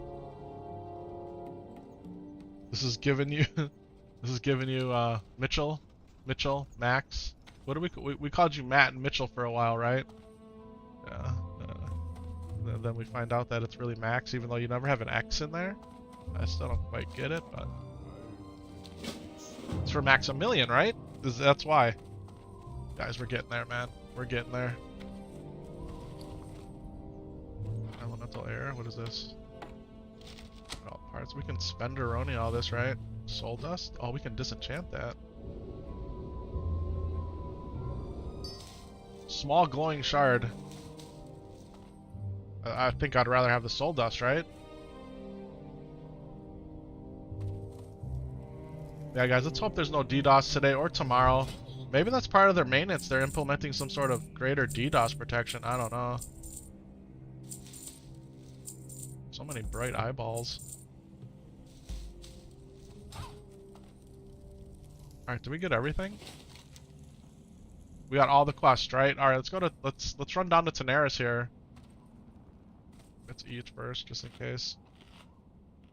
this is giving you Mitchell, Max. What do we called you Matt and Mitchell for a while, right? Yeah. Then we find out that it's really Max, even though you never have an X in there. I still don't quite get it, but it's for Maximilian, right? That's why. Guys, we're getting there, man. We're getting there. Elemental Air, what is this? All parts. We can Spenderoni all this, right? Soul Dust? Oh, we can disenchant that. Small glowing shard. I think I'd rather have the soul dust, right? Yeah, guys, let's hope there's no DDoS today or tomorrow. Maybe that's part of their maintenance. They're implementing some sort of greater DDoS protection. I don't know. So many bright eyeballs. Alright, did we get everything? We got all the quests, right? Alright, let's run down to Tanaris here. Let's eat first, just in case.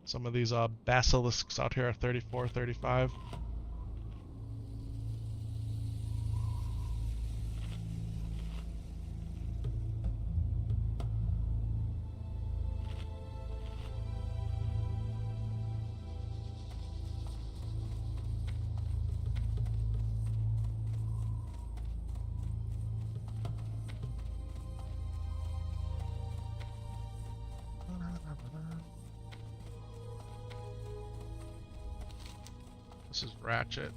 Some of these basilisks out here are 34, 35. This is Ratchet.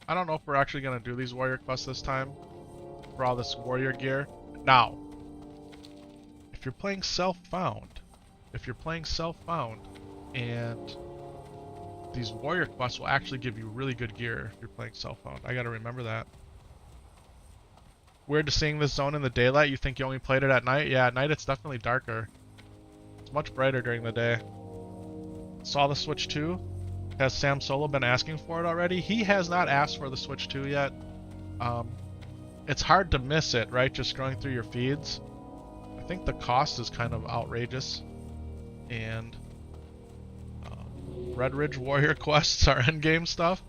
I don't know if we're actually going to do these warrior quests this time for all this warrior gear. Now, if you're playing self-found, and these warrior quests will actually give you really good gear if you're playing self-found. I got to remember that. Weird to seeing this zone in the daylight. You think you only played it at night? Yeah, at night it's definitely darker. It's much brighter during the day. Saw the Switch 2. Has Sam Solo been asking for it already? He has not asked for the Switch 2 yet. It's hard to miss it, right? Just scrolling through your feeds. I think the cost is kind of outrageous. And Red Ridge Warrior quests are endgame stuff.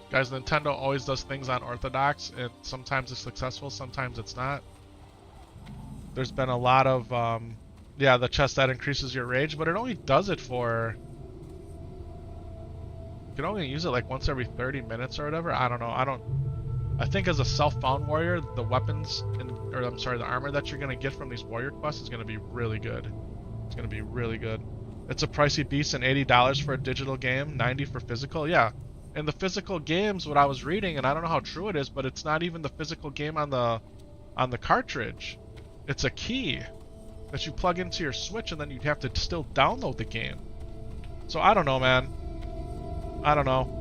Guys, Nintendo always does things unorthodox, and sometimes it's successful, sometimes it's not. There's been a lot of, yeah, the chest that increases your rage, but it only does it for... You can only use it like once every 30 minutes or whatever. I don't know. I think as a self-found warrior, the weapons, or I'm sorry, the armor that you're going to get from these warrior quests is going to be really good. It's going to be really good. It's a pricey beast, and $80 for a digital game, $90 for physical. Yeah. In the physical games, what I was reading, and I don't know how true it is, but it's not even the physical game on the cartridge. It's a key that you plug into your Switch, and then you have to still download the game. So I don't know, man. I don't know.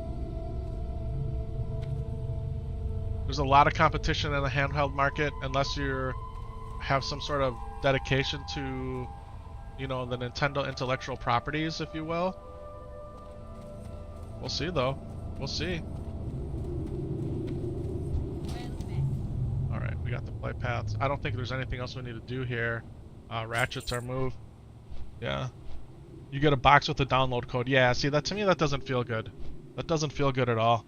There's a lot of competition in the handheld market, unless you have some sort of dedication to, you know, the Nintendo intellectual properties, if you will. We'll see, though. We'll see. Alright, we got the play paths. I don't think there's anything else we need to do here. Ratchet's our move. Yeah. You get a box with the download code. Yeah, see, that to me, that doesn't feel good. That doesn't feel good at all.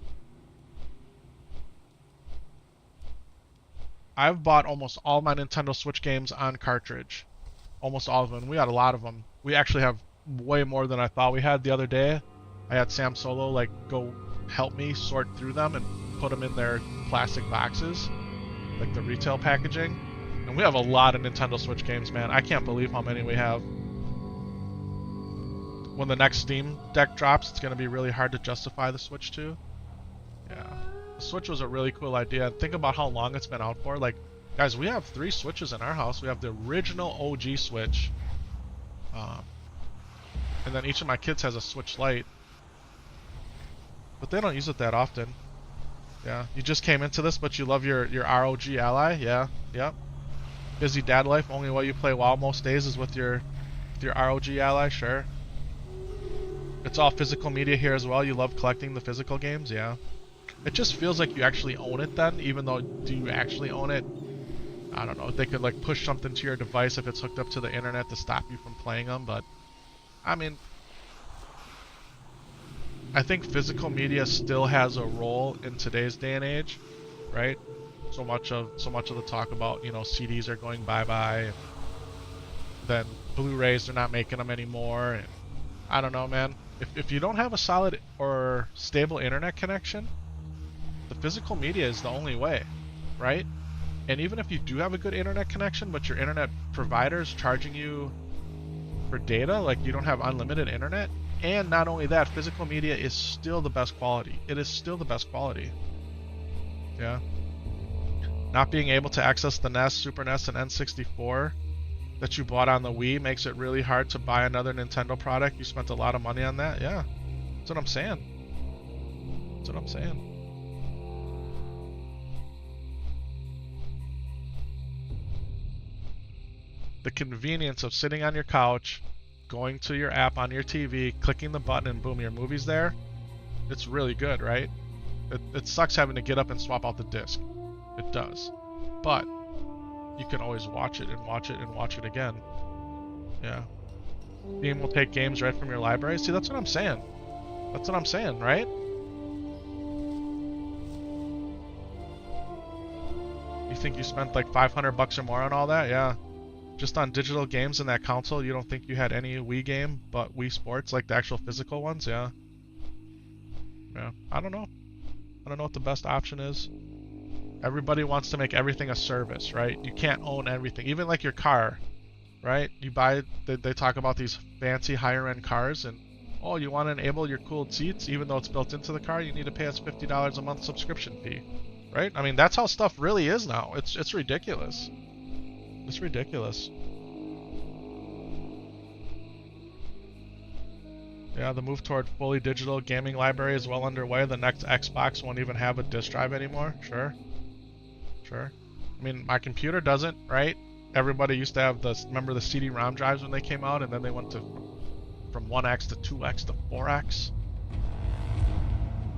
I've bought almost all my Nintendo Switch games on cartridge. Almost all of them. We got a lot of them. We actually have way more than I thought we had the other day. I had Sam Solo, like, go help me sort through them and put them in their plastic boxes, like the retail packaging. And we have a lot of Nintendo Switch games, man. I can't believe how many we have. When the next Steam Deck drops, it's going to be really hard to justify the Switch to. Yeah. The Switch was a really cool idea. Think about how long it's been out for. Like, guys, we have 3 Switches in our house. We have the original OG Switch. And then each of my kids has a Switch Lite. But they don't use it that often. Yeah, you just came into this, but you love your ROG Ally? Yeah, yep. Busy dad life, only way you play WoW most days is with your ROG Ally? Sure. It's all physical media here as well. You love collecting the physical games? Yeah. It just feels like you actually own it then, even though, do you actually own it? I don't know. They could like push something to your device if it's hooked up to the internet to stop you from playing them, but I mean, I think physical media still has a role in today's day and age, right? So much of the talk about, you know, CDs are going bye-bye, and then Blu-rays, they're not making them anymore, and I don't know, man. If you don't have a solid or stable internet connection, the physical media is the only way, right? And even if you do have a good internet connection, but your internet provider is charging you for data, like you don't have unlimited internet, and not only that, physical media is still the best quality. It is still the best quality. Yeah. Not being able to access the NES, Super NES, and N64 that you bought on the Wii makes it really hard to buy another Nintendo product. You spent a lot of money on that. Yeah. That's what I'm saying. That's what I'm saying. The convenience of sitting on your couch, going to your app on your TV, clicking the button, and boom, your movie's there. It's really good, right? It sucks having to get up and swap out the disc. It does. But you can always watch it and watch it and watch it again. Yeah. Steam will take games right from your library. See, that's what I'm saying. That's what I'm saying, right? You think you spent like $500 or more on all that? Yeah. Just on digital games in that console, you don't think you had any Wii game but Wii Sports, like the actual physical ones? Yeah. Yeah. I don't know. I don't know what the best option is. Everybody wants to make everything a service, right? You can't own everything. Even like your car, right? You buy, they talk about these fancy higher end cars, and oh, you want to enable your cooled seats, even though it's built into the car, you need to pay us $50 a month subscription fee, right? I mean, that's how stuff really is now. It's ridiculous. It's ridiculous. Yeah, the move toward fully digital gaming library is well underway. The next Xbox won't even have a disk drive anymore. Sure. Sure. I mean, my computer doesn't, right? Everybody used to have remember the CD-ROM drives when they came out, and then they went to from 1X to 2X to 4X.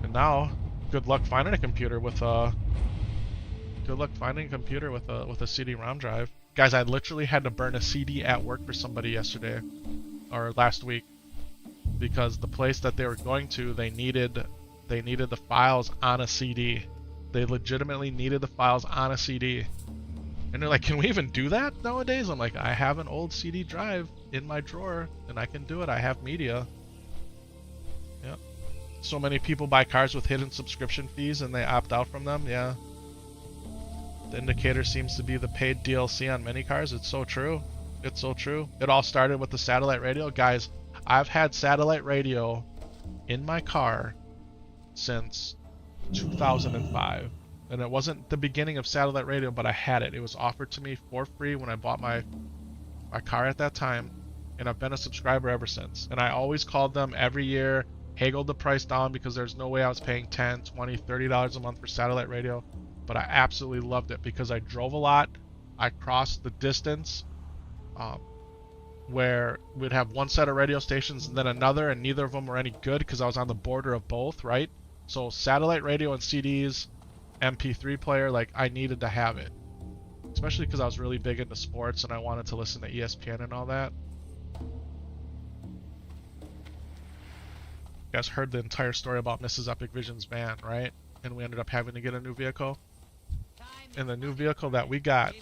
And now, good luck finding a computer with a CD-ROM drive. Guys, I literally had to burn a CD at work for somebody yesterday or last week because the place that they were going to, they needed the files on a CD. They legitimately needed the files on a CD. And they're like, can we even do that nowadays? I'm like, I have an old CD drive in my drawer and I can do it. I have media. Yeah. So many people buy cars with hidden subscription fees and they opt out from them. Yeah. The indicator seems to be the paid DLC on many cars. It's so true. It's so true. It all started with the satellite radio. Guys, I've had satellite radio in my car since 2005. And it wasn't the beginning of satellite radio, but I had it. It was offered to me for free when I bought my car at that time. And I've been a subscriber ever since. And I always called them every year, haggled the price down because there's no way I was paying $10, $20, $30 a month for satellite radio. But I absolutely loved it because I drove a lot. I crossed the distance where we'd have one set of radio stations and then another, and neither of them were any good because I was on the border of both, right? So satellite radio and CDs, MP3 player, like I needed to have it. Especially because I was really big into sports and I wanted to listen to ESPN and all that. You guys heard the entire story about Mrs. Epic Vision's van, right? And we ended up having to get a new vehicle. And the new vehicle that we got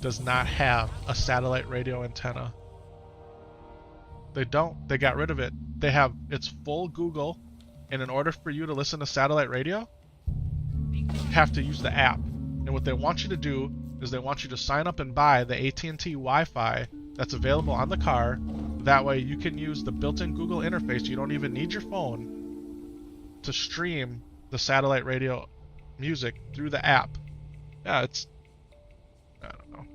does not have a satellite radio antenna. They don't. They got rid of it. It's full Google, and in order for you to listen to satellite radio, you have to use the app. And what they want you to do is they want you to sign up and buy the AT&T Wi-Fi that's available on the car. That way you can use the built-in Google interface. You don't even need your phone to stream the satellite radio music through the app. Yeah, I don't know.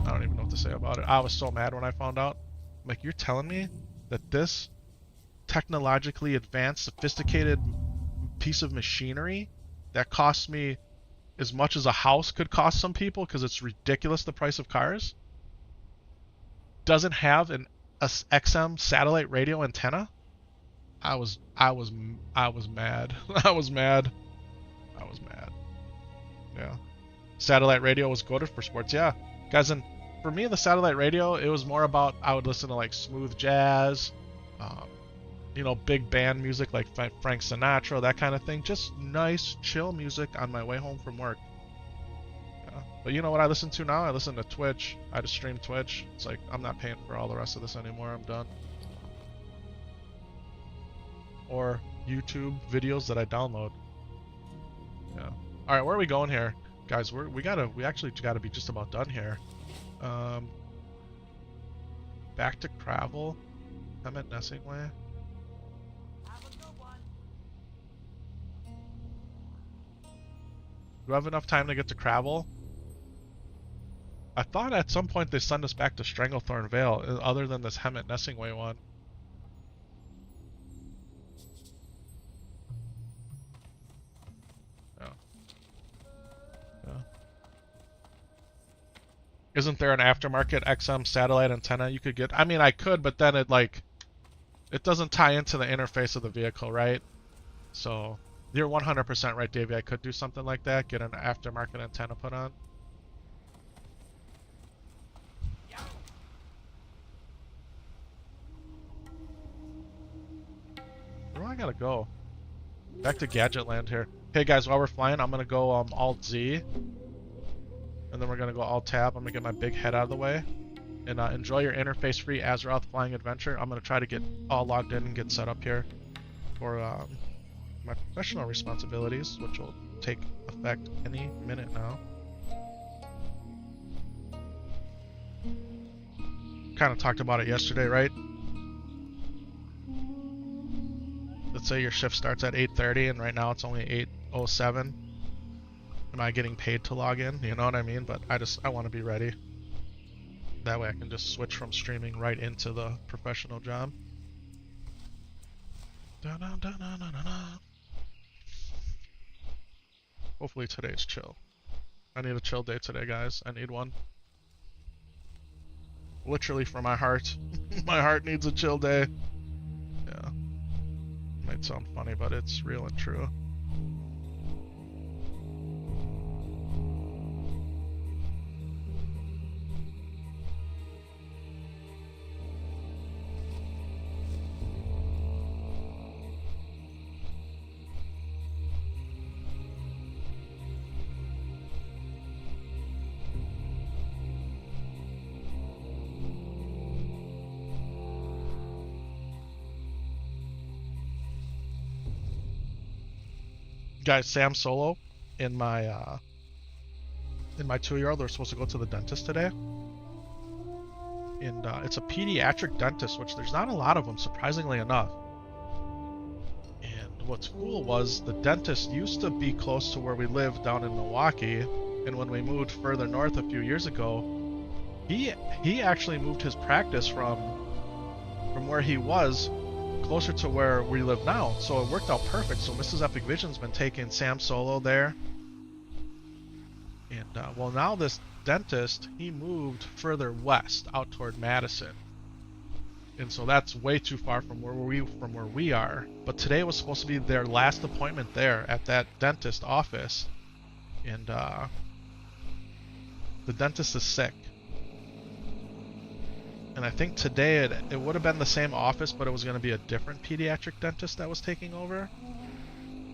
I don't even know what to say about it. I was so mad when I found out. I'm like, you're telling me that this technologically advanced, sophisticated piece of machinery that costs me as much as a house could cost some people because it's ridiculous the price of cars, doesn't have an XM satellite radio antenna? I was mad. I was mad. I was mad. Yeah. Satellite radio was goated for sports. Yeah. Guys, and for me, the satellite radio, it was more about, I would listen to like smooth jazz, big band music like Frank Sinatra, that kind of thing. Just nice, chill music on my way home from work. Yeah. But you know what I listen to now? I listen to Twitch. I just stream Twitch. It's like, I'm not paying for all the rest of this anymore. I'm done. Or YouTube videos that I download. Yeah. All right, where are we going here, guys? We actually gotta be just about done here. Back to Cravel. I'm at Nessingway. Do I have enough time to get to Cravel? I thought at some point they send us back to Stranglethorn Vale, other than this Hemet Nessingway one. Yeah. Yeah. Isn't there an aftermarket XM satellite antenna you could get? I mean, I could, but then it doesn't tie into the interface of the vehicle, right? So you're 100% right, Davey. I could do something like that, get an aftermarket antenna put on. Where do I gotta go? Back to Gadget Land here. Hey guys, while we're flying, I'm gonna go Alt Z. And then we're gonna go Alt Tab. I'm gonna get my big head out of the way. And enjoy your interface-free Azeroth flying adventure. I'm gonna try to get all logged in and get set up here for my professional responsibilities, which will take effect any minute now. Kind of talked about it yesterday, right? Let's say your shift starts at 8:30 and right now it's only 8:07. Am I getting paid to log in? You know what I mean? But I want to be ready. That way I can just switch from streaming right into the professional job. Hopefully today's chill. I need a chill day today, guys. I need one. Literally for my heart. My heart needs a chill day. Yeah. Might sound funny, but it's real and true. Guys, Sam Solo in my 2-year-old, they're supposed to go to the dentist today, and it's a pediatric dentist, which there's not a lot of them, surprisingly enough. And what's cool was the dentist used to be close to where we live down in Milwaukee, and when we moved further north a few years ago, he actually moved his practice from where he was closer to where we live now, so it worked out perfect. So Mrs. Epic Vision's been taking Sam Solo there, and well, now this dentist, he moved further west out toward Madison, and so that's way too far from where we are. But today was supposed to be their last appointment there at that dentist office, and the dentist is sick. And I think today it would have been the same office, but it was going to be a different pediatric dentist that was taking over.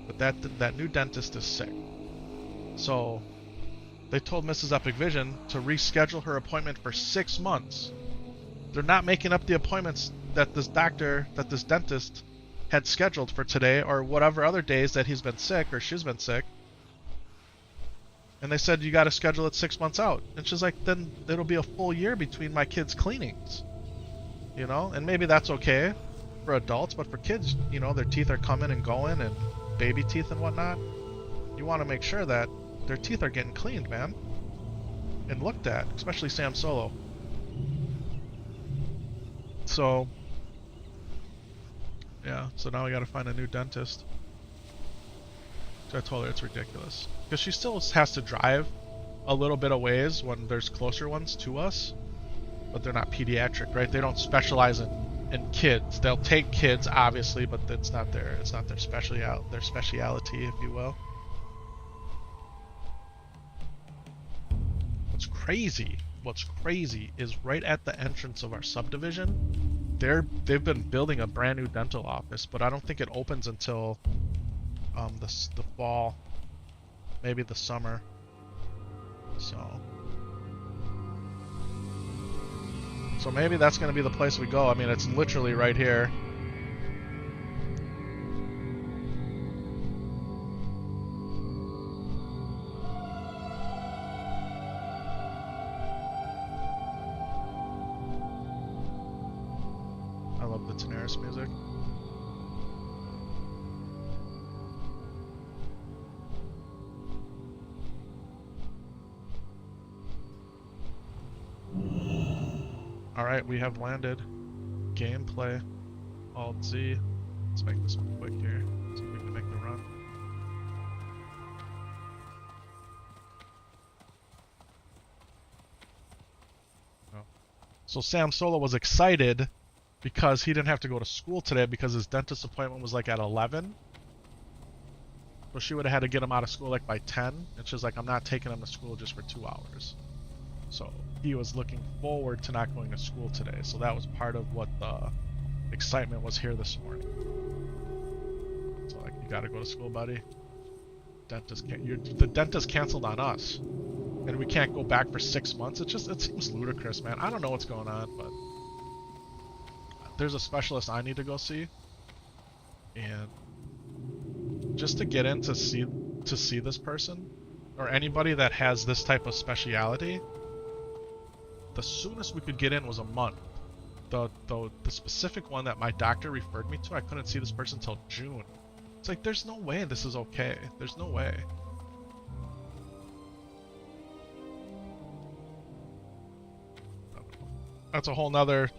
But that new dentist is sick. So they told Mrs. Epic Vision to reschedule her appointment for 6 months. They're not making up the appointments that this dentist had scheduled for today or whatever other days that he's been sick or she's been sick. And they said, you got to schedule it 6 months out. And she's like, then it'll be a full year between my kids' cleanings. You know? And maybe that's okay for adults, but for kids, you know, their teeth are coming and going and baby teeth and whatnot. You want to make sure that their teeth are getting cleaned, man. And looked at, especially Sam Solo. So, yeah, so now we got to find a new dentist. So I told her it's ridiculous. Because she still has to drive a little bit of ways when there's closer ones to us. But they're not pediatric, right? They don't specialize in kids. They'll take kids, obviously, but it's not their speciality, if you will. What's crazy is right at the entrance of our subdivision, they've been building a brand new dental office, but I don't think it opens until the fall, maybe the summer. So maybe that's going to be the place we go. I mean, it's literally right here. I love the Daenerys music. Alright, we have landed. Gameplay. Alt Z. Let's make this one quick here. See if we can make the run. Oh. So Sam Solo was excited because he didn't have to go to school today because his dentist appointment was like at 11. So she would have had to get him out of school like by 10. And she's like, I'm not taking him to school just for 2 hours. So he was looking forward to not going to school today. So that was part of what the excitement was here this morning. So like, you gotta go to school, buddy. Dentist can't. The dentist canceled on us, and we can't go back for 6 months. It seems ludicrous, man. I don't know what's going on, but there's a specialist I need to go see, and just to get in to see this person or anybody that has this type of speciality. The soonest we could get in was a month. The specific one that my doctor referred me to, I couldn't see this person until June. It's like, there's no way this is okay. There's no way. That's a whole nother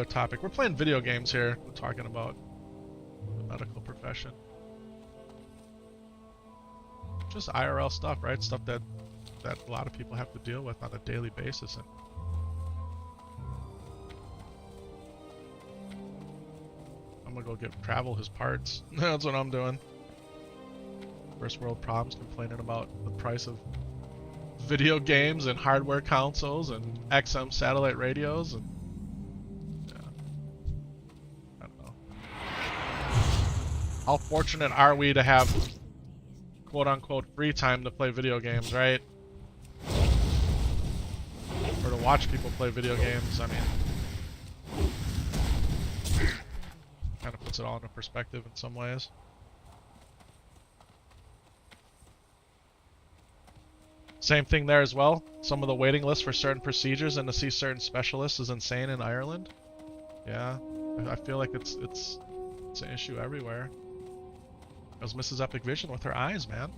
topic. We're playing video games here. We're talking about the medical profession. Just IRL stuff, right? Stuff that a lot of people have to deal with on a daily basis. And I'm gonna go give Travel his parts. That's what I'm doing. First world problems, complaining about the price of video games and hardware consoles and XM satellite radios, and yeah, I don't know. How fortunate are we to have quote unquote free time to play video games, right? Or to watch people play video games. I mean, kind of puts it all into perspective in some ways. Same thing there as well. Some of the waiting lists for certain procedures and to see certain specialists is insane in Ireland. Yeah, I feel like it's an issue everywhere. It was Mrs. Epic Vision with her eyes, man.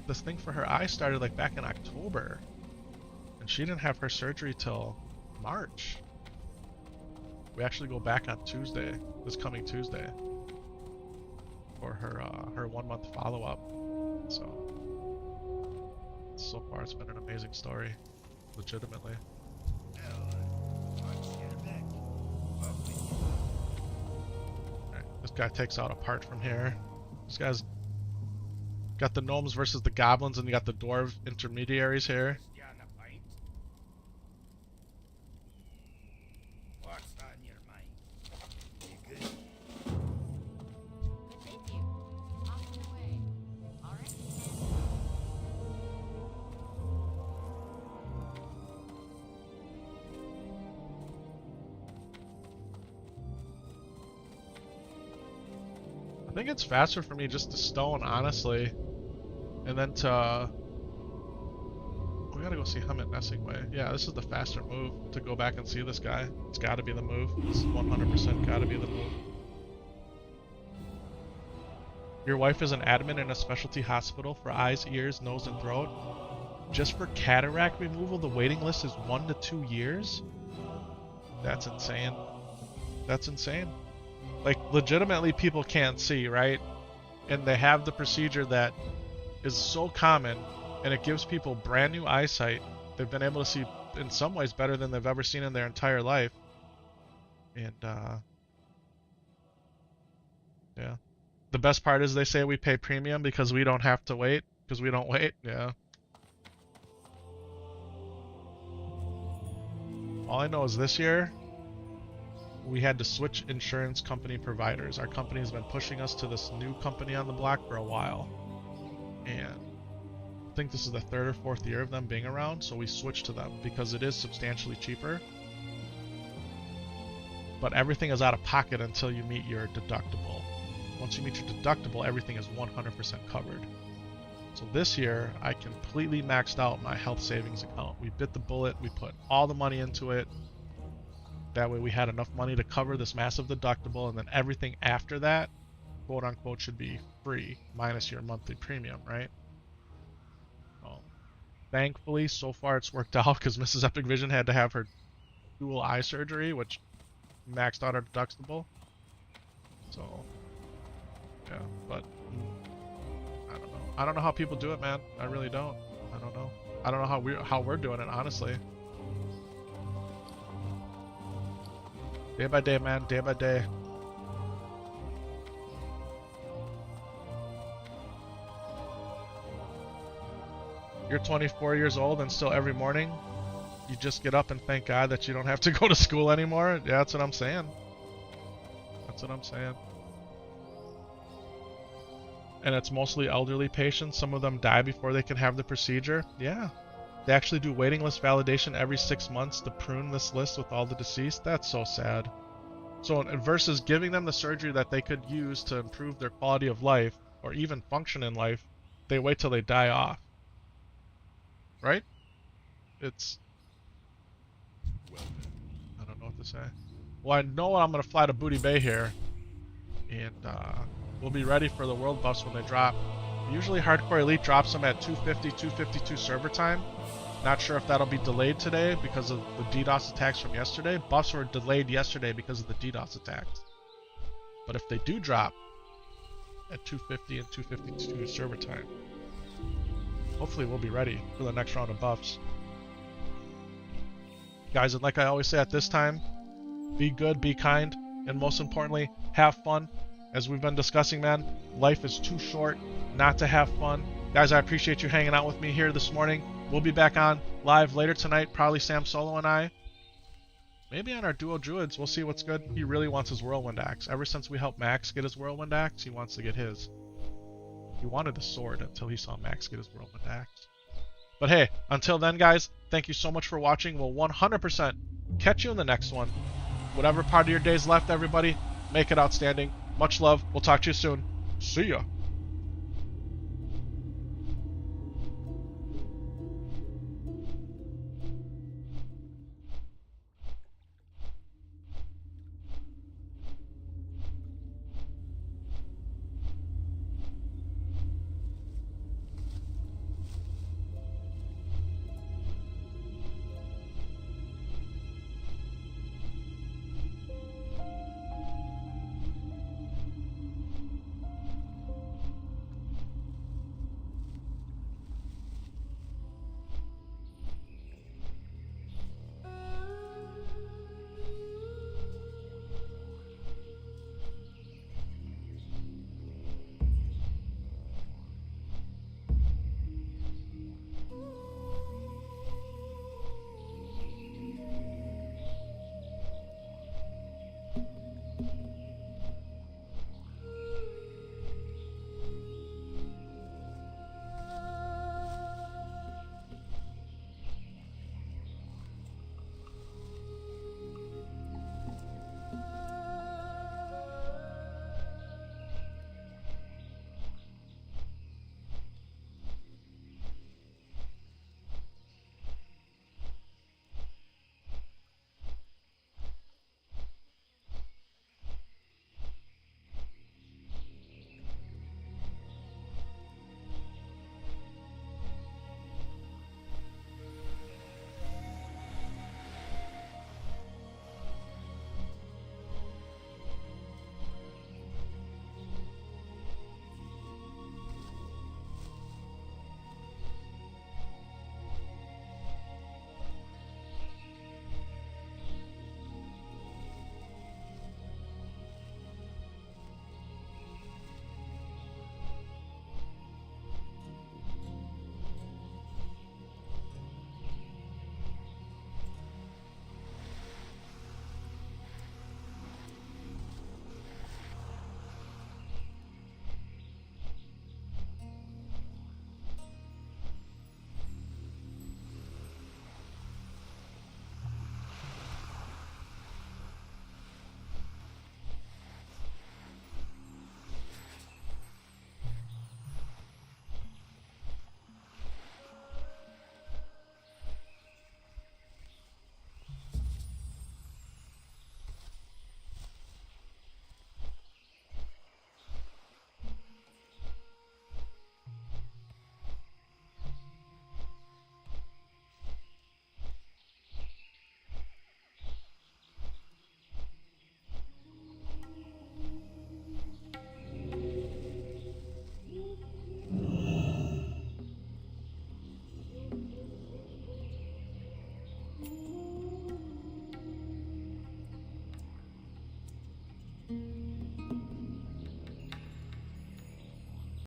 This thing for her eyes started like back in October, and she didn't have her surgery till March. We actually go back on Tuesday, this coming Tuesday, for her 1 month follow-up. So far it's been an amazing story, legitimately. Alright, this guy takes out a part from here. This guy's got the gnomes versus the goblins, and you got the dwarf intermediaries here. I think it's faster for me just to stone, honestly, and then to... We gotta go see him at Nessingway. Yeah, this is the faster move, to go back and see this guy. It's gotta be the move. It's 100% gotta be the move. Your wife is an admin in a specialty hospital for eyes, ears, nose, and throat. Just for cataract removal, the waiting list is 1 to 2 years? That's insane. That's insane. Like, legitimately, people can't see, right? And they have the procedure that is so common, and it gives people brand new eyesight. They've been able to see, in some ways, better than they've ever seen in their entire life. And, yeah. The best part is they say we pay premium because we don't have to wait, because we don't wait. Yeah. All I know is this year, we had to switch insurance company providers. Our company has been pushing us to this new company on the block for a while. And think this is the 3rd or 4th year of them being around, so we switched to them because it is substantially cheaper. But everything is out of pocket until you meet your deductible. Once you meet your deductible, everything is 100% covered. So this year, I completely maxed out my health savings account. We bit the bullet, we put all the money into it. That way we had enough money to cover this massive deductible, and then everything after that, quote unquote, should be free, minus your monthly premium, right? Well, thankfully, so far it's worked out because Mrs. Epic Vision had to have her dual eye surgery, which maxed out our deductible. So, yeah, but I don't know. I don't know how people do it, man. I really don't. I don't know. I don't know how we're doing it, honestly. Day by day, man. Day by day. You're 24 years old and still every morning you just get up and thank God that you don't have to go to school anymore? Yeah, that's what I'm saying. That's what I'm saying. And it's mostly elderly patients. Some of them die before they can have the procedure. Yeah. They actually do waiting list validation every 6 months to prune this list with all the deceased. That's so sad. So versus giving them the surgery that they could use to improve their quality of life or even function in life, they wait till they die off. Right? It's... I don't know what to say. Well, I know I'm going to fly to Booty Bay here. And we'll be ready for the world buffs when they drop. Usually Hardcore Elite drops them at 250, 252 server time. Not sure if that'll be delayed today because of the DDoS attacks from yesterday. Buffs were delayed yesterday because of the DDoS attacks. But if they do drop at 250 and 252 server time, hopefully we'll be ready for the next round of buffs. Guys, and like I always say at this time, be good, be kind, and most importantly, have fun. As we've been discussing, man, life is too short not to have fun. Guys, I appreciate you hanging out with me here this morning. We'll be back on live later tonight, probably Sam Solo and I. Maybe on our Duo Druids, we'll see what's good. He really wants his Whirlwind Axe. Ever since we helped Max get his Whirlwind Axe, he wants to get his. He wanted the sword until he saw Max get his Whirlwind Axe. But hey, until then, guys, thank you so much for watching. We'll 100% catch you in the next one. Whatever part of your day's left, everybody, make it outstanding. Much love. We'll talk to you soon. See ya.